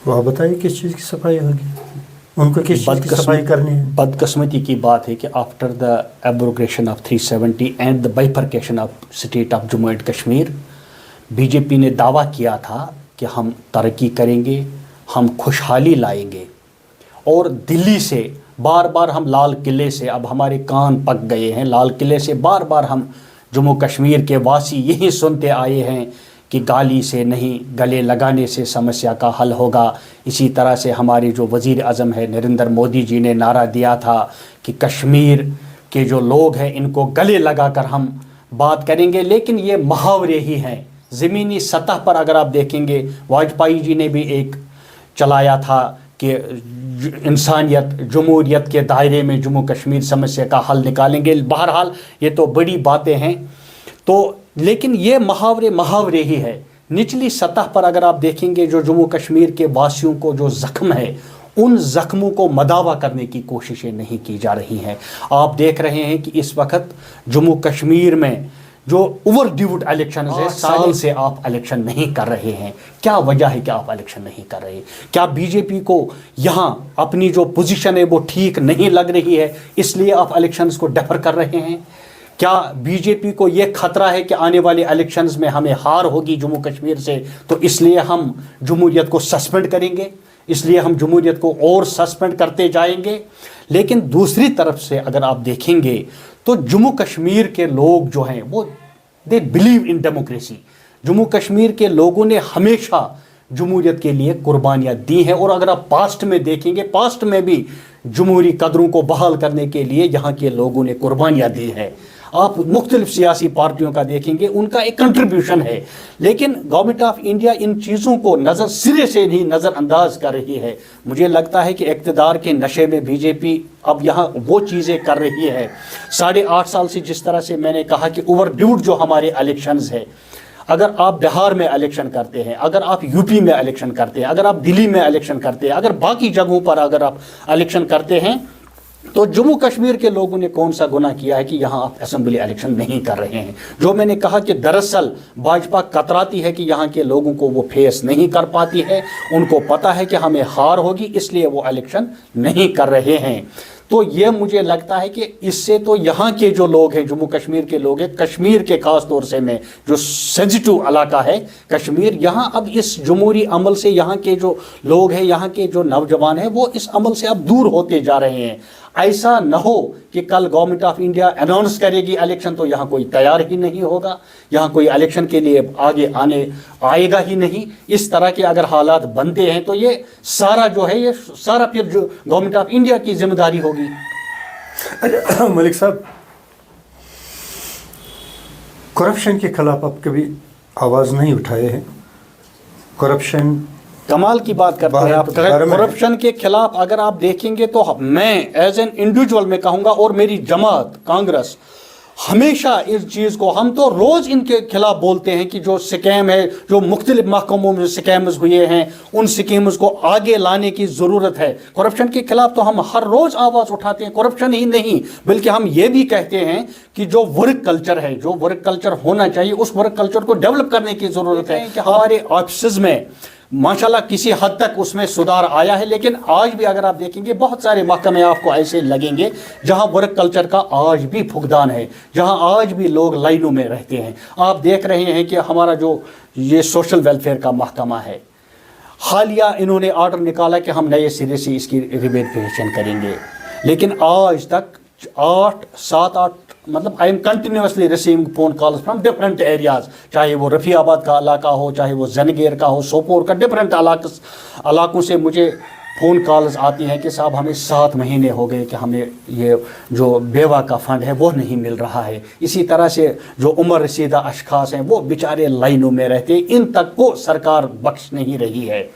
وہ آپ بتائیے کس چیز کی صفائی ہوگی, ان کو کس چیز کی صفائی کرنی ہے؟ بدقسمتی کی بات ہے کہ after the abrogation of 370 and the bifurcation of state of Jammu and Kashmir, B J P نے دعویٰ کیا تھا کہ ہم ترقی کریں گے, ہم خوشحالی لائیں گے, اور دلی سے بار بار ہم لال قلعے سے, اب ہمارے کان پک گئے ہیں, لال قلعے سے بار بار ہم جموں کشمیر کے واسی یہی سنتے آئے ہیں کہ گالی سے نہیں گلے لگانے سے سمسیا کا حل ہوگا. اسی طرح سے ہمارے جو وزیر اعظم ہے نریندر مودی جی نے نعرہ دیا تھا کہ کشمیر کے جو لوگ ہیں ان کو گلے لگا کر ہم بات کریں گے, لیکن یہ محاورے ہی ہیں. زمینی سطح پر اگر آپ دیکھیں گے, واجپئی جی نے بھی ایک چلایا تھا کہ انسانیت جمہوریت کے دائرے میں جموں کشمیر سمسیا کا حل نکالیں گے. بہرحال یہ تو بڑی باتیں ہیں, تو لیکن یہ محاورے ہی ہے. نچلی سطح پر اگر آپ دیکھیں گے جو جموں کشمیر کے واسیوں کو جو زخم ہے ان زخموں کو مداوا کرنے کی کوششیں نہیں کی جا رہی ہیں. آپ دیکھ رہے ہیں کہ اس وقت جموں کشمیر میں جو اوور ڈیوڈ الیکشنز ہیں, سال سے آپ الیکشن نہیں کر رہے ہیں. کیا وجہ ہے کہ آپ الیکشن نہیں کر رہے؟ کیا بی جے پی کو یہاں اپنی جو پوزیشن ہے وہ ٹھیک نہیں لگ رہی ہے اس لیے آپ الیکشنز کو ڈیفر کر رہے ہیں؟ کیا بی جے پی کو یہ خطرہ ہے کہ آنے والے الیکشنز میں ہمیں ہار ہوگی جموں کشمیر سے, تو اس لیے ہم جمہوریت کو سسپینڈ کریں گے, اس لیے ہم جمہوریت کو اور سسپینڈ کرتے جائیں گے؟ لیکن دوسری طرف سے اگر آپ دیکھیں گے تو جموں کشمیر کے لوگ جو ہیں وہ they believe in democracy. Jammu Kashmir کے لوگوں نے ہمیشہ جمہوریت کے لیے قربانیاں دی ہیں, اور اگر آپ پاسٹ میں دیکھیں گے, پاسٹ میں بھی جمہوری قدروں کو بحال کرنے کے لیے یہاں کے لوگوں نے قربانیاں دی ہیں. آپ مختلف سیاسی پارٹیوں کا دیکھیں گے, ان کا ایک کنٹریبیوشن ہے, لیکن گورنمنٹ آف انڈیا ان چیزوں کو سرے سے نہیں نظر انداز کر رہی ہے. مجھے لگتا ہے کہ اقتدار کے نشے میں بی جے پی اب یہاں وہ چیزیں کر رہی ہے. 8.5 سال سے جس طرح سے میں نے کہا کہ اوور ڈیوڈ جو ہمارے الیکشنز ہے, اگر آپ بہار میں الیکشن کرتے ہیں, اگر آپ یو پی میں الیکشن کرتے ہیں, اگر آپ دلی میں الیکشن کرتے ہیں, اگر باقی جگہوں پر اگر آپ الیکشن کرتے ہیں, تو جموں کشمیر کے لوگوں نے کون سا گناہ کیا ہے کہ یہاں آپ اسمبلی الیکشن نہیں کر رہے ہیں؟ جو میں نے کہا کہ دراصل بھاجپا کتراتی ہے کہ یہاں کے لوگوں کو وہ فیس نہیں کر پاتی ہے, ان کو پتہ ہے کہ ہمیں ہار ہوگی, اس لیے وہ الیکشن نہیں کر رہے ہیں. تو یہ مجھے لگتا ہے کہ اس سے تو یہاں کے جو لوگ ہیں, جموں کشمیر کے لوگ ہیں, کشمیر کے خاص طور سے میں جو سینسٹیو علاقہ ہے کشمیر, یہاں اب اس جمہوری عمل سے یہاں کے جو لوگ ہیں, یہاں کے جو نوجوان ہیں, وہ اس عمل سے اب دور ہوتے جا رہے ہیں. ऐसा न हो कि कल गवर्नमेंट ऑफ इंडिया अनाउंस करेगी इलेक्शन तो यहाँ कोई तैयार ही नहीं होगा, यहाँ कोई इलेक्शन के लिए आगे आएगा ही नहीं। इस तरह के अगर हालात बनते हैं तो ये सारा जो है ये सारा फिर जो गवर्नमेंट ऑफ इंडिया की जिम्मेदारी होगी। अच्छा मलिक साहब, करप्शन के खिलाफ आप कभी आवाज़ नहीं उठाए हैं? करप्शन कमाल की बात करते हैं आप। करप्शन के खिलाफ अगर आप देखेंगे तो मैं एज एन इंडिविजुअल में कहूँगा और मेरी जमात कांग्रेस हमेशा इस चीज़ को, हम तो रोज़ इनके खिलाफ बोलते हैं कि जो स्कैम है, जो मुख्तलिफ महकमों में स्कैम्स हुए हैं, उन स्कीम्स को आगे लाने की ज़रूरत है। करप्शन के खिलाफ तो हम हर रोज़ आवाज़ उठाते हैं। करप्शन ही नहीं बल्कि हम ये भी कहते हैं कि जो वर्क कल्चर है, जो वर्क कल्चर होना चाहिए, उस वर्क कल्चर को डेवलप करने की ज़रूरत है कि हमारे ऑफिस में माशाल्लाह किसी हद तक उसमें सुधार आया है, लेकिन आज भी अगर आप देखेंगे बहुत सारे महकमे आपको ऐसे लगेंगे जहां वर्क कल्चर का आज भी फुकदान है, जहां आज भी लोग लाइनों में रहते हैं। आप देख रहे हैं कि हमारा जो ये सोशल वेलफेयर का महकमा है, हालिया इन्होंने ऑर्डर निकाला कि हम नए सिरे से इसकी रिवेरिफिकेशन करेंगे, लेकिन आज तक 7-8 मतलब I am continuously receiving phone calls from different areas, चाहे वो रफ़ियाबाद का इलाका हो, चाहे वो जंगेर का हो, सोपोर का, डिफरेंट इलाकों से मुझे फ़ोन कॉल्स आती हैं कि साहब हमें 7 महीने हो गए कि हमें ये जो बेवा का फ़ंड है वो नहीं मिल रहा है। इसी तरह से जो उम्र रसीदा अशखास हैं वो बेचारे लाइनों में रहते हैं, इन तक को सरकार बख्श नहीं रही है।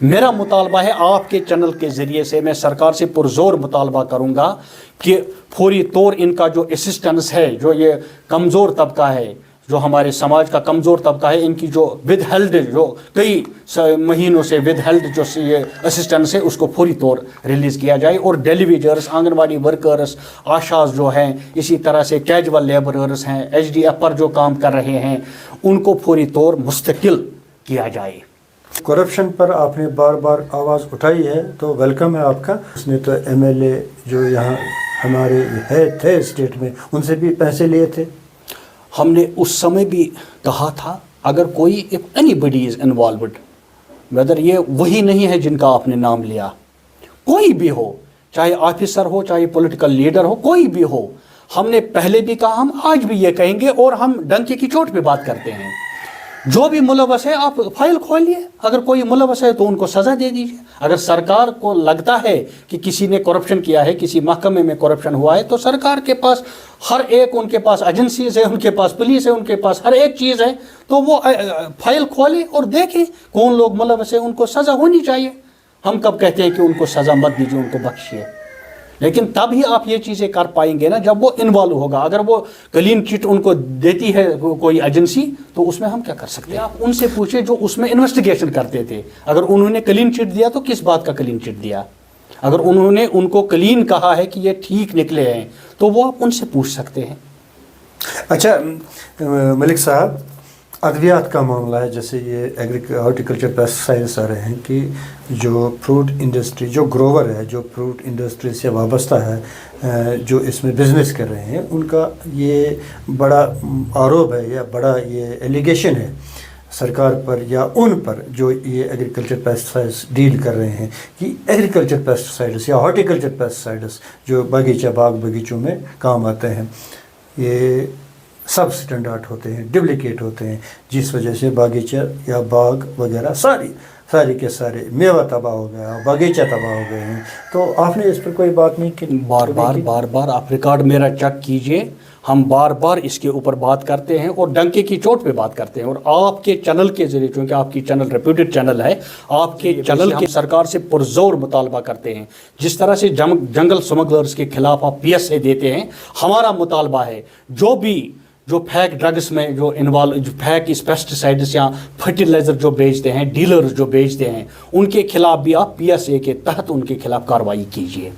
मेरा मुतालबा है आपके चैनल के ज़रिए से मैं सरकार से पुरज़ोर मुतालबा करूँगा कि फौरी तौर इनका जो असिस्टेंस है, जो ये कमज़ोर तबका है, जो हमारे समाज का कमज़ोर तबका है, इनकी जो विद हेल्ड जो कई महीनों से विद हेल्ड जो ये असिस्टेंस है उसको फौरी तौर रिलीज़ किया जाए। और डेलीवेजर्स, आंगनवाड़ी वर्कर्स, आशाज जो हैं, इसी तरह से कैजुअल लेबरर्स हैं, HDF पर जो काम कर रहे हैं, उनको फौरी तौर मुस्तकिल किया जाए। करप्शन पर आपने बार बार आवाज़ उठाई है तो वेलकम है आपका। उसने तो MLA जो यहाँ हमारे थे स्टेट में, उनसे भी पैसे लिए थे। हमने उस समय भी कहा था अगर कोई if anybody is involved, whether ये वही नहीं है जिनका आपने नाम लिया, कोई भी हो, चाहे ऑफिसर हो, चाहे पॉलिटिकल लीडर हो, कोई भी हो, हमने पहले भी कहा, हम आज भी ये कहेंगे और हम डंके की चोट पे बात करते हैं। जो भी मुलवस है आप फाइल खोलिए, अगर कोई मुलवस है तो उनको सज़ा दे दीजिए। अगर सरकार को लगता है कि किसी ने करप्शन किया है, किसी महकमे में करप्शन हुआ है, तो सरकार के पास हर एक, उनके पास एजेंसीज है, उनके पास पुलिस है, उनके पास हर एक चीज़ है, तो वो फाइल खोले और देखें कौन लोग मुलवस है, उनको सज़ा होनी चाहिए। हम कब कहते हैं कि उनको सज़ा मत दीजिए, उनको बख्शिए, लेकिन तब ही आप ये चीज़ें कर पाएंगे ना जब वो इन्वॉल्व होगा। अगर वो क्लीन चिट उनको देती है कोई एजेंसी तो उसमें हम क्या कर सकते हैं? आप उनसे पूछे जो उसमें इन्वेस्टिगेशन करते थे, अगर उन्होंने क्लीन चिट दिया तो किस बात का क्लीन चिट दिया? अगर उन्होंने उनको क्लीन कहा है कि ये ठीक निकले हैं तो वो आप उनसे पूछ सकते हैं। अच्छा मलिक साहब, अद्वियात का मामला है, जैसे ये हॉर्टिकल्चर पेस्टिसाइड्स आ रहे हैं कि जो फ्रूट इंडस्ट्री, जो ग्रोवर है, जो फ्रूट इंडस्ट्री से वाबस्ता है, जो इसमें बिज़नेस कर रहे हैं, उनका ये बड़ा आरोप है या बड़ा ये एलिगेशन है सरकार पर या उन पर जो ये एग्रीकल्चर पेस्टिसाइड्स डील कर रहे हैं कि एग्रीकल्चर पेस्टिसाइड्स या हॉर्टिकल्चर पेस्टिसाइड्स जो बाग बगीचों में काम आते हैं, ये सब स्टैंडर्ड होते हैं, डुप्लिकेट होते हैं, जिस वजह से बागीचा या बाग वगैरह सारी के सारे मेवा तबाह हो गया, बागीचा तबाह हो गए हैं। तो आपने इस पर कोई बात नहीं की? बार बार आप रिकॉर्ड मेरा चेक कीजिए, हम बार बार इसके ऊपर बात करते हैं और डंके की चोट पे बात करते हैं। और आपके चैनल के जरिए, क्योंकि आपकी चैनल रेप्यूटेड चैनल है, आपके चैनल के सरकार से पुरजोर मुतालबा करते हैं। जिस तरह से जंगल स्मगलर्स के खिलाफ आप PSA देते हैं, हमारा मुतालबा है जो फेक ड्रग्स में जो इन्वॉल्व, जो फेक इस पेस्टिसाइड्स या फर्टिलाइज़र जो बेचते हैं, डीलर्स जो बेचते हैं, उनके खिलाफ भी आप PSA के तहत उनके खिलाफ कार्रवाई कीजिए।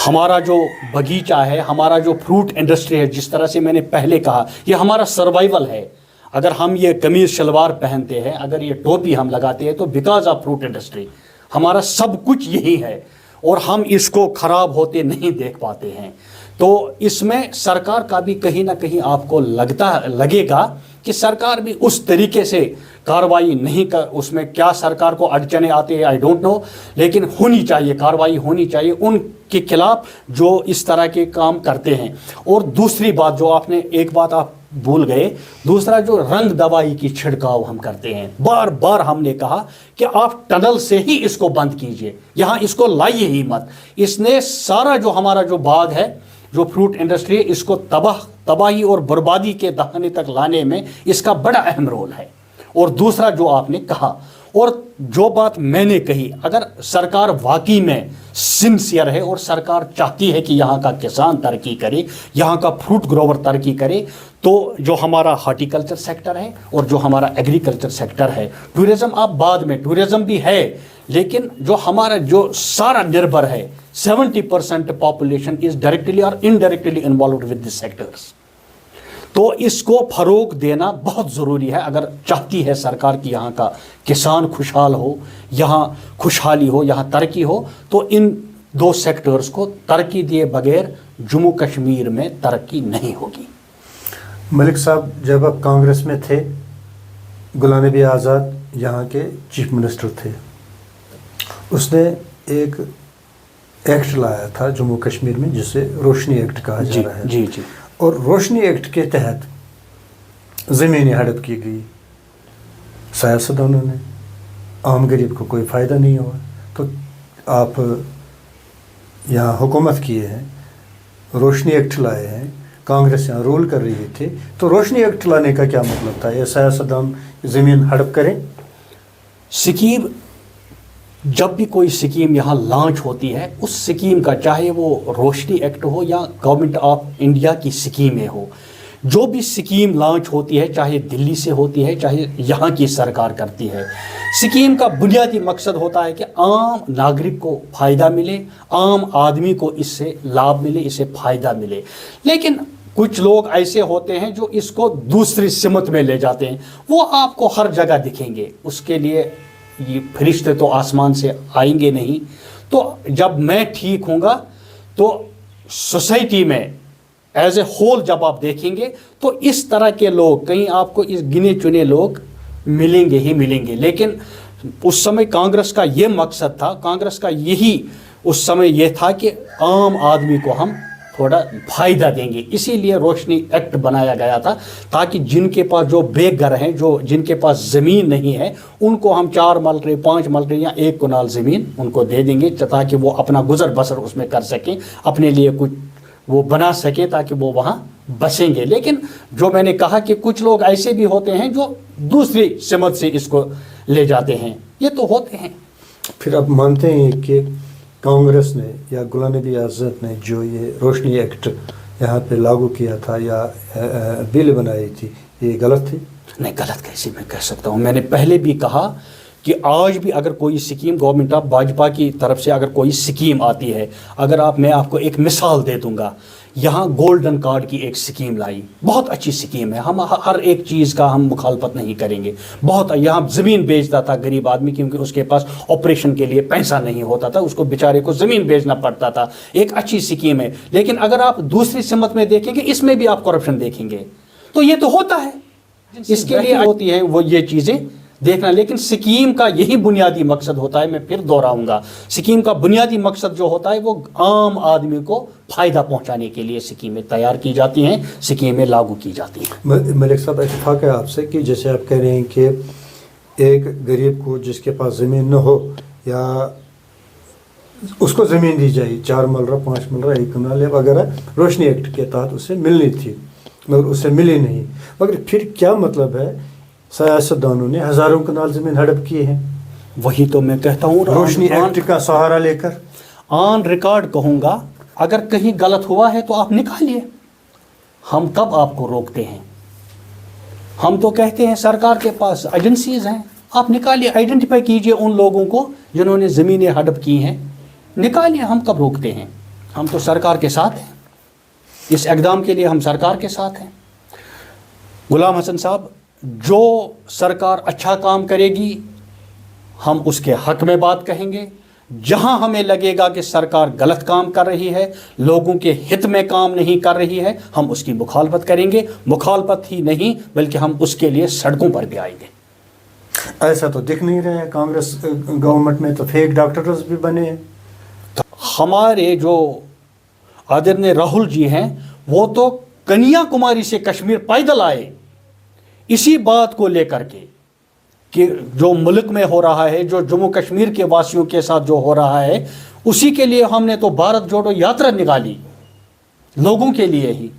हमारा जो बगीचा है, हमारा जो फ्रूट इंडस्ट्री है, जिस तरह से मैंने पहले कहा, ये हमारा सर्वाइवल है। अगर हम ये कमीज़ शलवार पहनते हैं, अगर ये टोपी हम लगाते हैं, तो बिकॉज ऑफ फ्रूट इंडस्ट्री, हमारा सब कुछ यही है और हम इसको ख़राब होते नहीं देख पाते हैं। तो इसमें सरकार का भी कहीं ना कहीं आपको लगेगा कि सरकार भी उस तरीके से कार्रवाई नहीं कर, उसमें क्या सरकार को अड़चने आते हैं आई डोंट नो, लेकिन होनी चाहिए, कार्रवाई होनी चाहिए उनके खिलाफ जो इस तरह के काम करते हैं। और दूसरी बात जो आपने, एक बात आप भूल गए, दूसरा जो रंग दवाई की छिड़काव हम करते हैं, बार बार हमने कहा कि आप टनल से ही इसको बंद कीजिए, यहाँ इसको लाइए ही मत। इसने सारा जो हमारा जो बाग है, जो फ्रूट इंडस्ट्री है, इसको तबाही और बर्बादी के दहाने तक लाने में इसका बड़ा अहम रोल है। और दूसरा जो आपने कहा और जो बात मैंने कही, अगर सरकार वाकई में सिंसियर है और सरकार चाहती है कि यहाँ का किसान तरक्की करे, यहाँ का फ्रूट ग्रोवर तरक्की करे, तो जो हमारा हार्टिकल्चर सेक्टर है और जो हमारा एग्रीकल्चर सेक्टर है, टूरिज़्म आप बाद में, टूरिज़्म भी है, लेकिन जो हमारा जो सारा निर्भर है, 70% पॉपुलेशन इज डायरेक्टली और indirectly involved with this sectors. तो इसको फरोग देना बहुत ज़रूरी है अगर चाहती है सरकार कि यहाँ का किसान खुशहाल हो, यहाँ खुशहाली हो, यहाँ तरक्की हो। तो इन दो सेक्टर्स को तरक्की दिए बगैर जम्मू कश्मीर में तरक्की नहीं होगी। मलिक साहब, जब आप कांग्रेस में थे, गुलाम नबी आज़ाद यहाँ के चीफ मिनिस्टर थे, उसने एक एक्ट लाया था जम्मू कश्मीर में जिसे रोशनी एक्ट कहा जा रहा है। जी जी। और रोशनी एक्ट के तहत ज़मीनें हड़प की गई, सियासतदानों ने, आम गरीब को कोई फ़ायदा नहीं हुआ। तो आप यहाँ हुकूमत किए हैं, रोशनी एक्ट लाए हैं, कांग्रेस यहाँ रूल कर रही थी, तो रोशनी एक्ट लाने का क्या मतलब था? ये सियासतदान ज़मीन हड़प करें? स्कीम, जब भी कोई स्कीम यहाँ लॉन्च होती है, उस स्कीम का, चाहे वो रोशनी एक्ट हो या गवर्नमेंट ऑफ इंडिया की स्कीमें हो, जो भी स्कीम लॉन्च होती है, चाहे दिल्ली से होती है, चाहे यहाँ की सरकार करती है, स्कीम का बुनियादी मकसद होता है कि आम नागरिक को फ़ायदा मिले, आम आदमी को इससे लाभ मिले, इससे फ़ायदा मिले। लेकिन कुछ लोग ऐसे होते हैं जो इसको दूसरी सिमत में ले जाते हैं, वो आपको हर जगह दिखेंगे। उसके लिए ये फरिश्ते तो आसमान से आएंगे नहीं। तो जब मैं ठीक हूँगा तो सोसाइटी में एज ए होल जब आप देखेंगे तो इस तरह के लोग, कहीं आपको इस गिने चुने लोग मिलेंगे ही मिलेंगे। लेकिन उस समय कांग्रेस का ये मकसद था, कांग्रेस का यही उस समय ये था कि आम आदमी को हम थोड़ा फ़ायदा देंगे, इसीलिए रोशनी एक्ट बनाया गया था, ताकि जिनके पास जो बेघर हैं, जो जिनके पास ज़मीन नहीं है, उनको हम 4 मरले 5 मरले या 1 कनाल ज़मीन उनको दे देंगे, ताकि वो अपना गुजर बसर उसमें कर सकें, अपने लिए कुछ वो बना सकें, ताकि वो वहाँ बसेंगे। लेकिन जो मैंने कहा कि कुछ लोग ऐसे भी होते हैं जो दूसरी सिमत से इसको ले जाते हैं, ये तो होते हैं। फिर आप मानते हैं कि कांग्रेस ने या गुलाम नबी आज़ाद ने जो ये रोशनी एक्ट यहाँ पे लागू किया था या बिल बनाई थी, ये गलत थी? नहीं, गलत कैसे मैं कह सकता हूँ। मैंने पहले भी कहा कि आज भी अगर कोई स्कीम गवर्नमेंट ऑफ भाजपा की तरफ से अगर कोई स्कीम आती है, अगर मैं आपको एक मिसाल दे दूंगा, यहाँ गोल्डन कार्ड की एक स्कीम लाई, बहुत अच्छी स्कीम है, हम हर एक चीज़ का हम मुखालफत नहीं करेंगे। बहुत यहाँ ज़मीन बेचता था गरीब आदमी, क्योंकि उसके पास ऑपरेशन के लिए पैसा नहीं होता था, उसको बेचारे को ज़मीन बेचना पड़ता था। एक अच्छी स्कीम है। लेकिन अगर आप दूसरी सिमत में देखेंगे, इसमें भी आप करप्शन देखेंगे, तो ये तो होता है, इसके लिए होती है वो ये चीज़ें देखना। लेकिन स्कीम का यही बुनियादी मकसद होता है, मैं फिर दोहराऊंगा, स्कीम का बुनियादी मकसद जो होता है वो आम आदमी को फ़ायदा पहुंचाने के लिए स्कीमें तैयार की जाती हैं, स्कीमें लागू की जाती हैं। मलिक साहब, इत्तेफाक है आपसे कि जैसे आप कह रहे हैं कि एक गरीब को जिसके पास ज़मीन न हो या उसको ज़मीन दी जाए, 4 मरला 5 मरला 1 कनाल वगैरह, रोशनी एक्ट के तहत उसे मिलनी थी, मगर उसे मिली नहीं। मगर फिर क्या मतलब है, सियासतदानों ने हज़ारों कनाल ज़मीन हड़प किए हैं। वही तो मैं कहता हूँ, रोशनी एक्ट का सहारा लेकर। ऑन रिकॉर्ड कहूँगा, अगर कहीं गलत हुआ है तो आप निकालिए, हम कब आपको रोकते हैं? हम तो कहते हैं सरकार के पास एजेंसीज हैं, आप निकालिए, आइडेंटिफाई कीजिए उन लोगों को जिन्होंने ज़मीनें हड़प की हैं, निकालिए, हम कब रोकते हैं? हम तो सरकार के साथ हैं, इस इक़दाम के लिए हम सरकार के साथ हैं। गुलाम हसन साहब, जो सरकार अच्छा काम करेगी हम उसके हक में बात कहेंगे, जहां हमें लगेगा कि सरकार गलत काम कर रही है, लोगों के हित में काम नहीं कर रही है, हम उसकी मुखालफत करेंगे। मुखालफत ही नहीं बल्कि हम उसके लिए सड़कों पर भी आएंगे। ऐसा तो दिख नहीं रहा है, कांग्रेस गवर्नमेंट में तो फेक डॉक्टर्स भी बने हैं। हमारे जो आदरणीय राहुल जी हैं वो तो कन्याकुमारी से कश्मीर पैदल आए इसी बात को लेकर के कि जो मुल्क में हो रहा है, जो जम्मू कश्मीर के वासियों के साथ जो हो रहा है, उसी के लिए हमने तो भारत जोड़ो यात्रा निकाली, लोगों के लिए ही,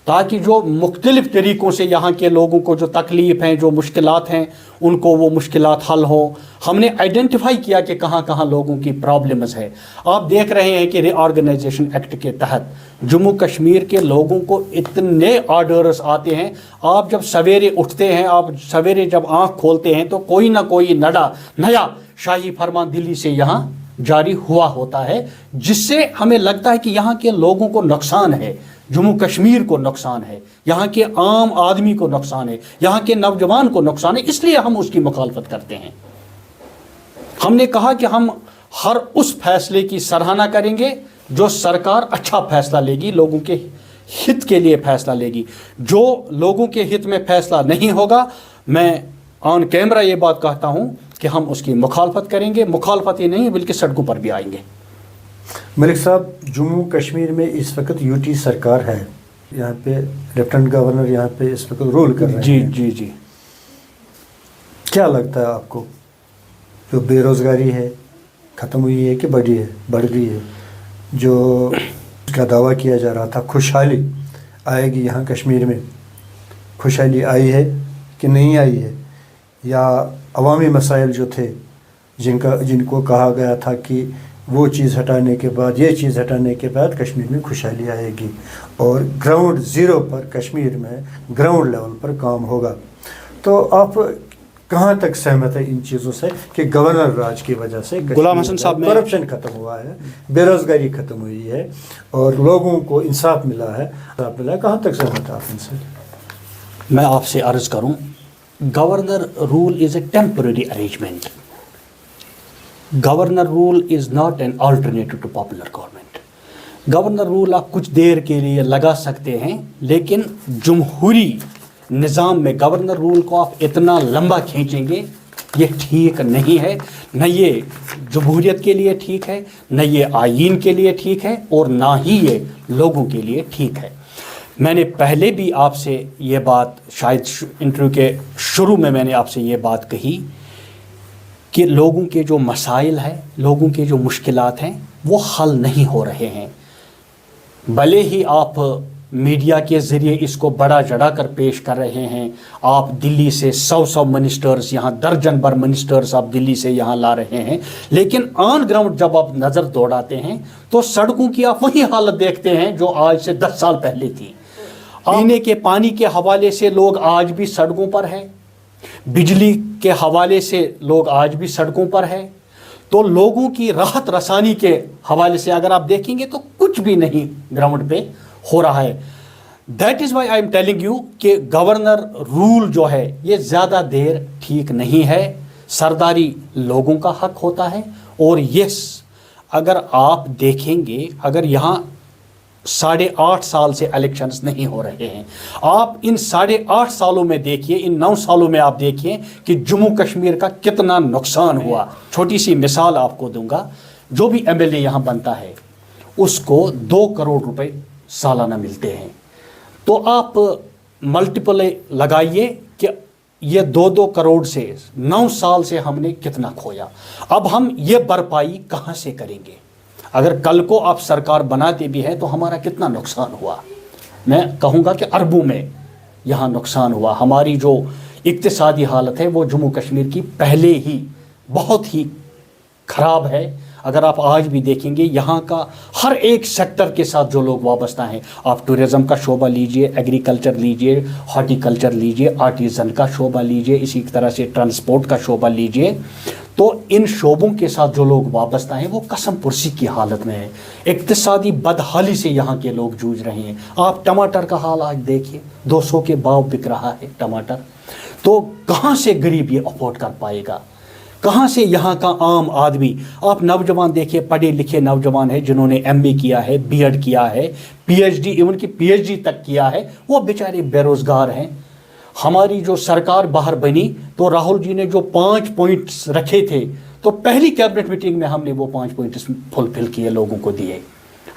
ताकि जो मुख्तलिफ तरीक़ों से यहाँ के लोगों को जो तकलीफ़ हैं, जो मुश्किलात हैं, उनको वो मुश्किलात हल हो। हमने आइडेंटिफाई किया कि कहाँ कहाँ लोगों की प्रॉब्लम्स है। आप देख रहे हैं कि रीऑर्गेनाइजेशन एक्ट के तहत जम्मू कश्मीर के लोगों को इतने ऑर्डर्स आते हैं। आप जब सवेरे उठते हैं, आप सवेरे जब आँख खोलते हैं तो कोई ना कोई नया शाही फरमान दिल्ली से यहाँ जारी हुआ होता है, जिससे हमें लगता है कि यहाँ के लोगों को नुकसान है, जम्मू कश्मीर को नुकसान है, यहाँ के आम आदमी को नुकसान है, यहाँ के नौजवान को नुकसान है, इसलिए हम उसकी मुखालफत करते हैं। हमने कहा कि हम हर उस फैसले की सराहना करेंगे जो सरकार अच्छा फैसला लेगी, लोगों के हित के लिए फैसला लेगी। जो लोगों के हित में फैसला नहीं होगा, मैं ऑन कैमरा ये बात कहता हूँ कि हम उसकी मुखालफत करेंगे। मुखालफत ही नहीं बल्कि सड़कों पर भी आएंगे। मलिक साहब, जम्मू कश्मीर में इस वक्त यूटी सरकार है, यहाँ पे लेफ्टिनेंट गवर्नर यहाँ पे इस वक्त रोल कर रहे हैं। जी जी जी। क्या लगता है आपको, जो बेरोज़गारी है ख़त्म हुई है कि बढ़ी है, बढ़ गई है? जो का दावा किया जा रहा था खुशहाली आएगी यहाँ कश्मीर में, खुशहाली आई है कि नहीं आई है? या अवामी मसाइल जो थे जिनको कहा गया था कि वो चीज़ हटाने के बाद, ये चीज़ हटाने के बाद कश्मीर में खुशहाली आएगी और ग्राउंड ज़ीरो पर कश्मीर में ग्राउंड लेवल पर काम होगा, तो आप कहाँ तक सहमत है इन चीज़ों से कि गवर्नर राज की वजह से गुलाम हसन साहब, करप्शन ख़त्म हुआ है, बेरोज़गारी ख़त्म हुई है और लोगों को इंसाफ मिला है, कहाँ तक सहमत है आप इनसे? मैं आपसे अर्ज़ करूं, governor rule is a temporary arrangement. Governor rule is not an alternative to popular government. Governor rule आप कुछ देर के लिए लगा सकते हैं, लेकिन जमहूरी निज़ाम में गवर्नर रूल को आप इतना लंबा खींचेंगे, ये ठीक नहीं है। न ये जमहूरियत के लिए ठीक है, न ये आईन के लिए ठीक है, और ना ही ये लोगों के लिए ठीक है। मैंने पहले भी आपसे ये बात, शायद इंटरव्यू के शुरू में मैंने आपसे ये बात कही कि लोगों के जो मसाइल हैं, लोगों के जो मुश्किलात हैं, वो हल नहीं हो रहे हैं। भले ही आप मीडिया के ज़रिए इसको बड़ा चढ़ा कर पेश कर रहे हैं, आप दिल्ली से 100 मिनिस्टर्स, यहाँ दर्जन भर मिनिस्टर्स आप दिल्ली से यहाँ ला रहे हैं, लेकिन ऑन ग्राउंड जब आप नज़र दौड़ाते हैं तो सड़कों की आप वही हालत देखते हैं जो आज से 10 साल पहले थी। पीने के पानी के हवाले से लोग आज भी सड़कों पर हैं, बिजली के हवाले से लोग आज भी सड़कों पर हैं। तो लोगों की राहत रसानी के हवाले से अगर आप देखेंगे तो कुछ भी नहीं ग्राउंड पे हो रहा है। That is why I am telling you कि गवर्नर रूल जो है ये ज़्यादा देर ठीक नहीं है। सरदारी लोगों का हक होता है। और यस, अगर आप देखेंगे, अगर यहाँ 8.5 साल से इलेक्शंस नहीं हो रहे हैं, आप इन 8.5 सालों में देखिए, इन 9 सालों में आप देखिए कि जम्मू कश्मीर का कितना नुकसान हुआ। छोटी सी मिसाल आपको दूंगा, जो भी एमएलए यहाँ बनता है उसको 2 करोड़ रुपए सालाना मिलते हैं। तो आप मल्टीपल लगाइए कि ये 2-2 करोड़ से 9 साल से हमने कितना खोया। अब हम ये भरपाई कहाँ से करेंगे? अगर कल को आप सरकार बनाते भी हैं तो हमारा कितना नुकसान हुआ? मैं कहूँगा कि अरबों में यहाँ नुकसान हुआ। हमारी जो इक्तिसादी हालत है वो जम्मू कश्मीर की पहले ही बहुत ही ख़राब है। अगर आप आज भी देखेंगे, यहाँ का हर एक सेक्टर के साथ जो लोग वाबस्ता हैं, आप टूरिज़्म का शोबा लीजिए, एग्रीकल्चर लीजिए, हॉर्टिकल्चर लीजिए, आर्टिज़न का शोबा लीजिए, इसी तरह से ट्रांसपोर्ट का शोबा लीजिए, तो इन शोबों के साथ जो लोग वाबस्ता हैं वो कसम पुरसी की हालत में है। इक्तिसादी बदहाली से यहाँ के लोग जूझ रहे हैं। आप टमाटर का हाल आज देखिए, 200 के भाव बिक रहा है टमाटर। तो कहाँ से गरीब ये अफोर्ड कर पाएगा? कहाँ से यहाँ का आम आदमी, आप नौजवान देखिए, पढ़े लिखे नौजवान है जिन्होंने MA किया है, B.Ed किया है, PhD, इवन की PhD तक किया है, वो बेचारे बेरोज़गार हैं। हमारी जो सरकार बाहर बनी तो राहुल जी ने जो 5 पॉइंट्स रखे थे, तो पहली कैबिनेट मीटिंग में हमने वो 5 पॉइंट्स फुलफिल किए, लोगों को दिए।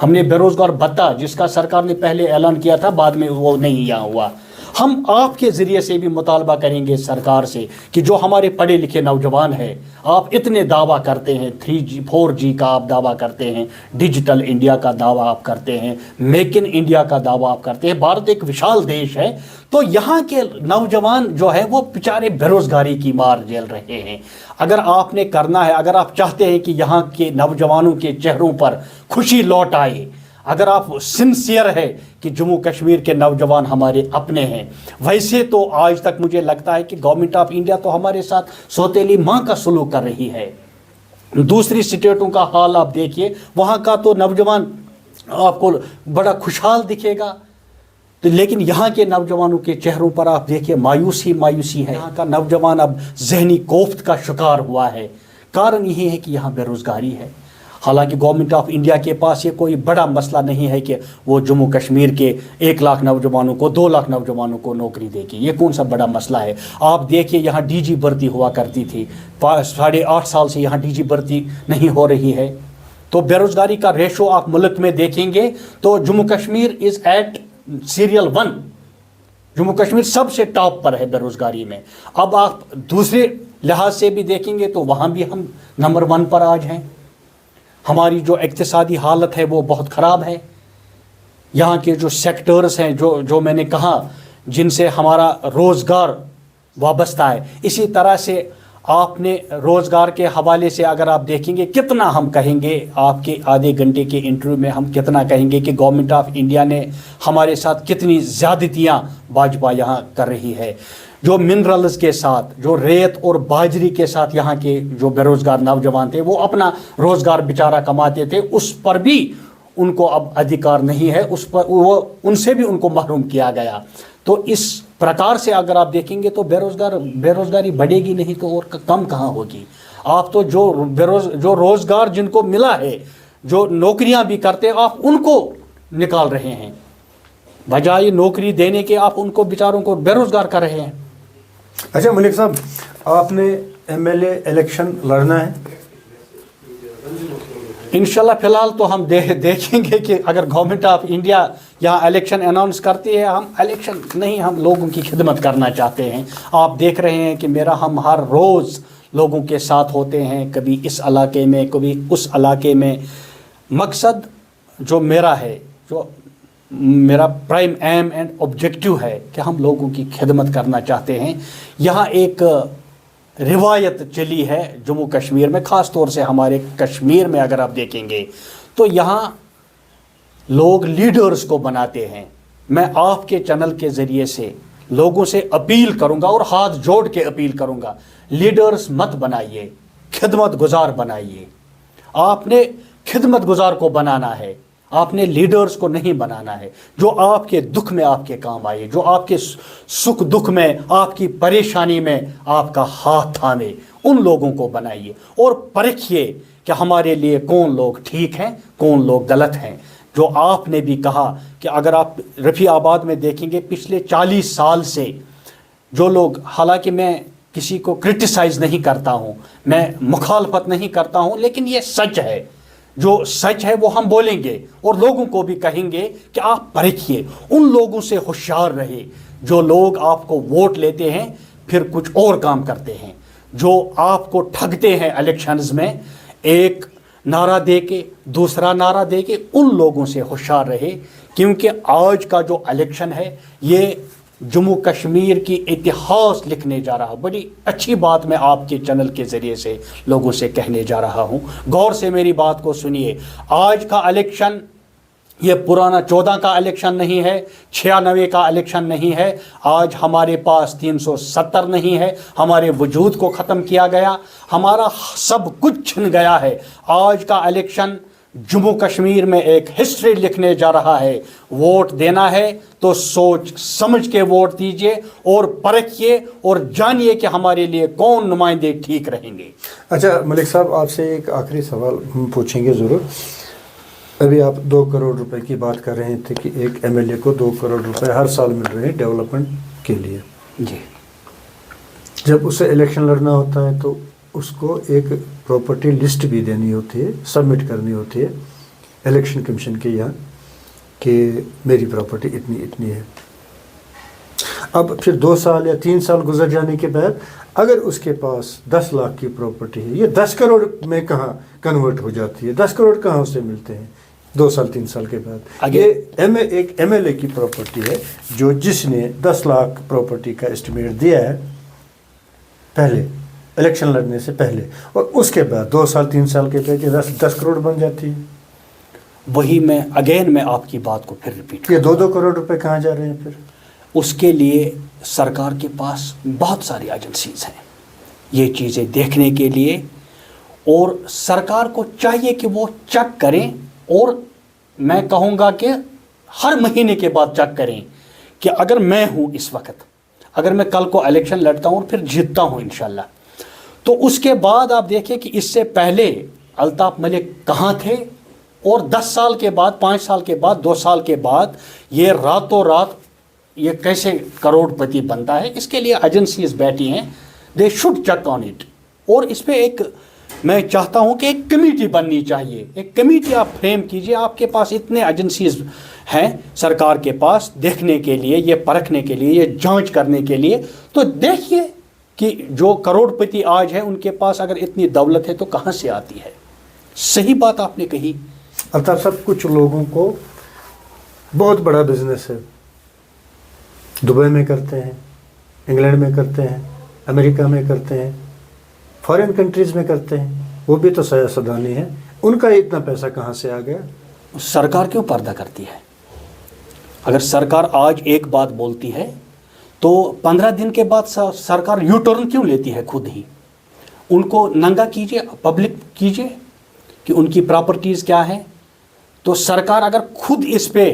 हमने बेरोज़गार भत्ता, जिसका सरकार ने पहले ऐलान किया था, बाद में वो नहीं यहाँ हुआ। हम आपके ज़रिए से भी मुतालबा करेंगे सरकार से कि जो हमारे पढ़े लिखे नौजवान हैं, आप इतने दावा करते हैं, 3G 4G का आप दावा करते हैं, डिजिटल इंडिया का दावा आप करते हैं, मेक इन इंडिया का दावा आप करते हैं। भारत एक विशाल देश है, तो यहाँ के नौजवान जो है वो बेचारे बेरोज़गारी की मार झेल रहे हैं। अगर आपने करना है, अगर आप चाहते हैं कि यहाँ के नौजवानों के चेहरों पर खुशी लौट आए, अगर आप सिंसियर है कि जम्मू कश्मीर के नौजवान हमारे अपने हैं, वैसे तो आज तक मुझे लगता है कि गवर्नमेंट ऑफ इंडिया तो हमारे साथ सौतेली माँ का सलूक कर रही है। दूसरी स्टेटों का हाल आप देखिए, वहाँ का तो नौजवान आपको बड़ा खुशहाल दिखेगा, तो लेकिन यहाँ के नौजवानों के चेहरों पर आप देखिए मायूसी मायूसी है। यहाँ का नौजवान अब जहनी कोफ्त का शिकार हुआ है। कारण यही है कि यहाँ बेरोज़गारी है। हालांकि गवर्नमेंट ऑफ इंडिया के पास ये कोई बड़ा मसला नहीं है कि वो जम्मू कश्मीर के 1 लाख नौजवानों को, 2 लाख नौजवानों को नौकरी देगी। ये कौन सा बड़ा मसला है। आप देखिए, यहाँ DG भर्ती हुआ करती थी, 8.5 साल से यहाँ DG भर्ती नहीं हो रही है। तो बेरोज़गारी का रेशो आप मुल्क में देखेंगे तो Jammu Kashmir is at serial 1। Jammu Kashmir सबसे टॉप पर है बेरोज़गारी में। अब आप दूसरे लिहाज से भी देखेंगे तो वहाँ भी हम नंबर 1 पर आज हैं। हमारी जो इक्तिसादी हालत है वो बहुत ख़राब है। यहाँ के जो सेक्टर्स हैं, जो मैंने कहा, जिनसे हमारा रोज़गार वाबस्ता है, इसी तरह से आपने रोज़गार के हवाले से अगर आप देखेंगे, कितना हम कहेंगे, आपके आधे घंटे के इंटरव्यू में हम कितना कहेंगे कि गवर्नमेंट ऑफ इंडिया ने हमारे साथ कितनी ज़्यादतियाँ भाजपा यहाँ कर रही है। जो मिनरल्स के साथ, जो रेत और बाजरी के साथ यहाँ के जो बेरोज़गार नौजवान थे, वो अपना रोज़गार बेचारा कमाते थे, उस पर भी उनको अब अधिकार नहीं है, उस पर वो उनसे भी उनको महरूम किया गया। तो इस प्रकार से अगर आप देखेंगे तो बेरोज़गारी बढ़ेगी नहीं तो और कम कहाँ होगी। आप तो जो रोज़गार जिनको मिला है, जो नौकरियाँ भी करते हैं, आप उनको निकाल रहे हैं, बजाय नौकरी देने के आप उनको बेचारों को बेरोज़गार कर रहे हैं। अच्छा मलिक साहब, आपने MLA इलेक्शन लड़ना है? इंशाल्लाह फ़िलहाल तो हम देखेंगे कि अगर गवर्नमेंट ऑफ इंडिया यहाँ इलेक्शन अनाउंस करती है, हम इलेक्शन नहीं, हम लोगों की खिदमत करना चाहते हैं। आप देख रहे हैं कि हम हर रोज़ लोगों के साथ होते हैं, कभी इस इलाके में, कभी उस इलाके में। मकसद जो मेरा है, जो मेरा प्राइम एम एंड ऑब्जेक्टिव है कि हम लोगों की खिदमत करना चाहते हैं। यहाँ एक रिवायत चली है जम्मू कश्मीर में, ख़ास तौर से हमारे कश्मीर में अगर आप देखेंगे तो यहाँ लोग लीडर्स को बनाते हैं। मैं आपके चैनल के ज़रिए से लोगों से अपील करूँगा और हाथ जोड़ के अपील करूँगा, लीडर्स मत बनाइए, खिदमत गुजार बनाइए। आपने खिदमत गुजार को बनाना है, आपने लीडर्स को नहीं बनाना है। जो आपके दुख में आपके काम आए, जो आपके सुख दुख में, आपकी परेशानी में आपका हाथ थामे, उन लोगों को बनाइए और परखिए कि हमारे लिए कौन लोग ठीक हैं, कौन लोग गलत हैं। जो आपने भी कहा कि अगर आप रफ़ीआबाद में देखेंगे पिछले 40 साल से जो लोग, हालांकि मैं किसी को क्रिटिसाइज़ नहीं करता हूँ, मैं मुखालफत नहीं करता हूँ, लेकिन ये सच है। जो सच है वो हम बोलेंगे और लोगों को भी कहेंगे कि आप परखिए, उन लोगों से होशियार रहे जो लोग आपको वोट लेते हैं फिर कुछ और काम करते हैं, जो आपको ठगते हैं इलेक्शंस में, एक नारा दे के दूसरा नारा दे के। उन लोगों से होशियार रहे, क्योंकि आज का जो इलेक्शन है ये जम्मू कश्मीर की इतिहास लिखने जा रहा। बड़ी अच्छी बात मैं आपके चैनल के ज़रिए से लोगों से कहने जा रहा हूँ, गौर से मेरी बात को सुनिए। आज का इलेक्शन ये पुराना 14 का इलेक्शन नहीं है, 96 का इलेक्शन नहीं है। आज हमारे पास 370 नहीं है, हमारे वजूद को ख़त्म किया गया, हमारा सब कुछ छिन गया है। आज का इलेक्शन जम्मू कश्मीर में एक हिस्ट्री लिखने जा रहा है। वोट देना है तो सोच समझ के वोट दीजिए और परखिए और जानिए कि हमारे लिए कौन नुमाइंदे ठीक रहेंगे। अच्छा मलिक साहब, आपसे एक आखिरी सवाल हम पूछेंगे ज़रूर। अभी आप 2 करोड़ रुपए की बात कर रहे थे कि एक एमएलए को 2 करोड़ रुपए हर साल मिल रहे हैं डेवलपमेंट के लिए। जी, जब उसे इलेक्शन लड़ना होता है तो उसको एक प्रॉपर्टी लिस्ट भी देनी होती है, सबमिट करनी होती है इलेक्शन कमीशन के यहाँ कि मेरी प्रॉपर्टी इतनी इतनी है। अब फिर 2 साल या 3 साल गुजर जाने के बाद अगर उसके पास 10 लाख की प्रॉपर्टी है, ये 10 करोड़ में कहाँ कन्वर्ट हो जाती है? 10 करोड़ कहाँ उसे मिलते हैं 2 साल 3 साल के बाद? ये एक एमएलए की प्रॉपर्टी है जो जिसने 10 लाख प्रॉपर्टी का एस्टिमेट दिया है पहले इलेक्शन लड़ने से पहले, और उसके बाद 2 साल 3 साल के बाद 10 करोड़ बन जाती है। वही मैं आपकी बात को फिर रिपीट ये 2-2 करोड़ रुपए कहाँ जा रहे हैं फिर? उसके लिए सरकार के पास बहुत सारी एजेंसीज हैं ये चीज़ें देखने के लिए, और सरकार को चाहिए कि वो चेक करें, और मैं कहूँगा कि हर महीने के बाद चेक करें कि अगर मैं हूँ इस वक्त, अगर मैं कल को इलेक्शन लड़ता हूँ और फिर जीतता हूँ इंशाल्लाह, तो उसके बाद आप देखिए कि इससे पहले अल्ताफ़ मलिक कहाँ थे, और 10 साल के बाद, 5 साल के बाद, 2 साल के बाद ये रातों रात ये कैसे करोड़पति बनता है। इसके लिए एजेंसीज बैठी हैं, they should check on it. और इस पे एक मैं चाहता हूँ कि एक कमेटी बननी चाहिए, एक कमेटी आप फ्रेम कीजिए। आपके पास इतने एजेंसीज हैं सरकार के पास देखने के लिए, ये परखने के लिए, ये जांच करने के लिए, तो देखिए कि जो करोड़पति आज है उनके पास अगर इतनी दौलत है तो कहाँ से आती है। सही बात आपने कही। अल्ताफ साहब, कुछ लोगों को बहुत बड़ा बिजनेस है, दुबई में करते हैं, इंग्लैंड में करते हैं, अमेरिका में करते हैं, फॉरेन कंट्रीज़ में करते हैं, वो भी तो सियासतदानी हैं, उनका इतना पैसा कहाँ से आ गया? सरकार क्यों पर्दा करती है? अगर सरकार आज एक बात बोलती है तो 15 दिन के बाद सरकार यू टर्न क्यों लेती है? खुद ही उनको नंगा कीजिए, पब्लिक कीजिए कि उनकी प्रॉपर्टीज़ क्या है। तो सरकार अगर खुद इस पे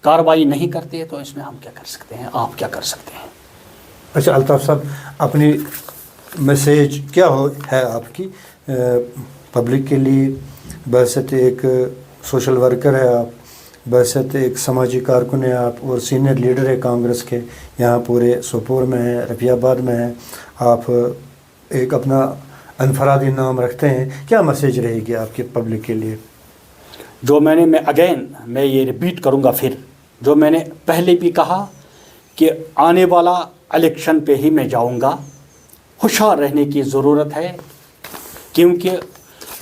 कार्रवाई नहीं करती है तो इसमें हम क्या कर सकते हैं, आप क्या कर सकते हैं? अच्छा अल्ताफ साहब, अपनी मैसेज क्या है आपकी पब्लिक के लिए? बहसत एक सोशल वर्कर है आप, बहसत एक समाजी कारकुन है आप, और सीनियर लीडर है कांग्रेस के, यहाँ पूरे सोपोर में है, रफियाबाद में है आप, एक अपना अनफरादी नाम रखते हैं। क्या मैसेज रहेगी आपकी पब्लिक के लिए? जो मैं ये रिपीट करूँगा फिर, जो मैंने पहले भी कहा कि आने वाला इलेक्शन पे ही मैं जाऊँगा। होशियार रहने की ज़रूरत है, क्योंकि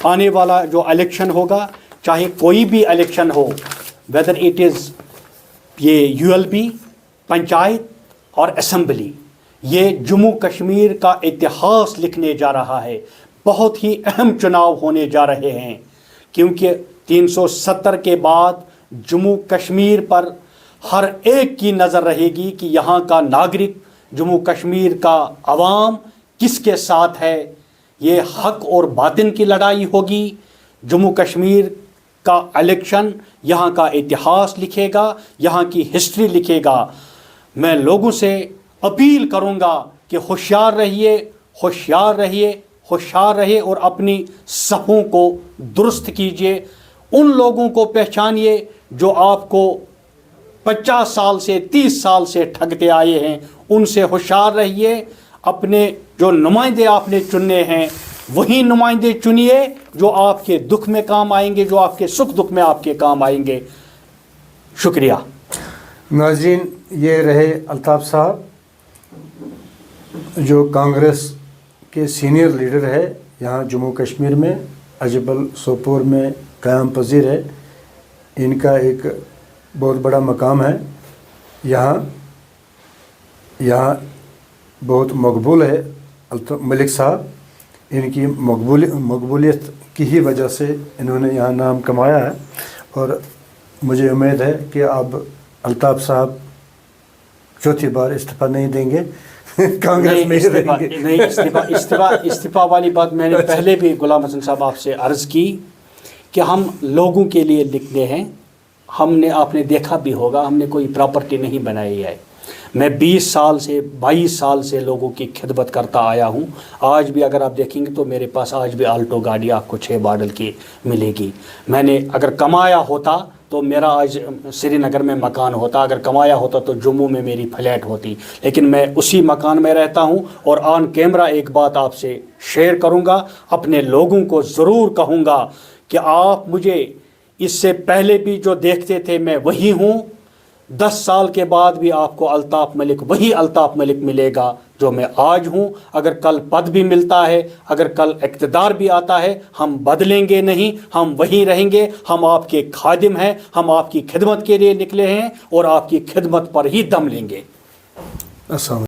आने वाला जो इलेक्शन होगा, चाहे कोई भी इलेक्शन हो, वेदर इट इज़ ये यूएलबी, पंचायत और असेंबली, ये जम्मू कश्मीर का इतिहास लिखने जा रहा है। बहुत ही अहम चुनाव होने जा रहे हैं, क्योंकि 370 के बाद जम्मू कश्मीर पर हर एक की नज़र रहेगी कि यहाँ का नागरिक, जम्मू कश्मीर का अवाम किसके साथ है। ये हक और बातिन की लड़ाई होगी। जम्मू कश्मीर का इलेक्शन यहाँ का इतिहास लिखेगा, यहाँ की हिस्ट्री लिखेगा। मैं लोगों से अपील करूँगा कि होशियार रहिए, होशियार रहिए, होशियार रहिए, और अपनी सफ़ों को दुरुस्त कीजिए। उन लोगों को पहचानिए जो आपको 50 साल से 30 साल से ठगते आए हैं, उनसे होशियार रहिए। अपने जो नुमाइंदे आपने चुनने हैं वही नुमाइंदे चुनिए जो आपके दुख में काम आएंगे, जो आपके सुख दुख में आपके काम आएंगे। शुक्रिया। नाज़रीन, ये रहे अल्ताफ साहब जो कांग्रेस के सीनियर लीडर है यहाँ जम्मू कश्मीर में, अजबल सोपोर में क़याम पज़ीर है। इनका एक बहुत बड़ा मकाम है यहाँ बहुत मकबूल है मलिक साहब। इनकी मकबूलियत की ही वजह से इन्होंने यहाँ नाम कमाया है, और मुझे उम्मीद है कि अब अल्ताफ साहब चौथी बार इस्तीफ़ा नहीं देंगे, कांग्रेस में ही रहेंगे। नहीं, इस्तीफ़ा वाली बात मैंने पहले भी गुलाम हसन साहब आपसे अर्ज़ की کہ ہم لوگوں کے لیے لکھتے ہیں. ہم نے آپ نے دیکھا بھی ہوگا ہم نے کوئی پراپرٹی نہیں بنائی ہے. میں 22 سال سے لوگوں کی خدمت کرتا آیا ہوں. آج بھی اگر آپ دیکھیں گے تو میرے پاس آج بھی آلٹو گاڑی آپ کو 6 ماڈل کی ملے گی. میں نے اگر کمایا ہوتا تو میرا آج سری نگر میں مکان ہوتا, اگر کمایا ہوتا تو جموں میں میری فلیٹ ہوتی, لیکن میں اسی مکان میں رہتا ہوں. اور آن کیمرہ ایک بات آپ سے شیئر کروں گا, اپنے لوگوں کو ضرور کہوں گا کہ آپ مجھے اس سے پہلے بھی جو دیکھتے تھے میں وہی ہوں. 10 سال کے بعد بھی آپ کو الطاف ملک وہی الطاف ملک ملے گا جو میں آج ہوں. اگر کل پد بھی ملتا ہے, اگر کل اقتدار بھی آتا ہے, ہم بدلیں گے نہیں, ہم وہیں رہیں گے. ہم آپ کے خادم ہیں, ہم آپ کی خدمت کے لیے نکلے ہیں اور آپ کی خدمت پر ہی دم لیں گے. السلام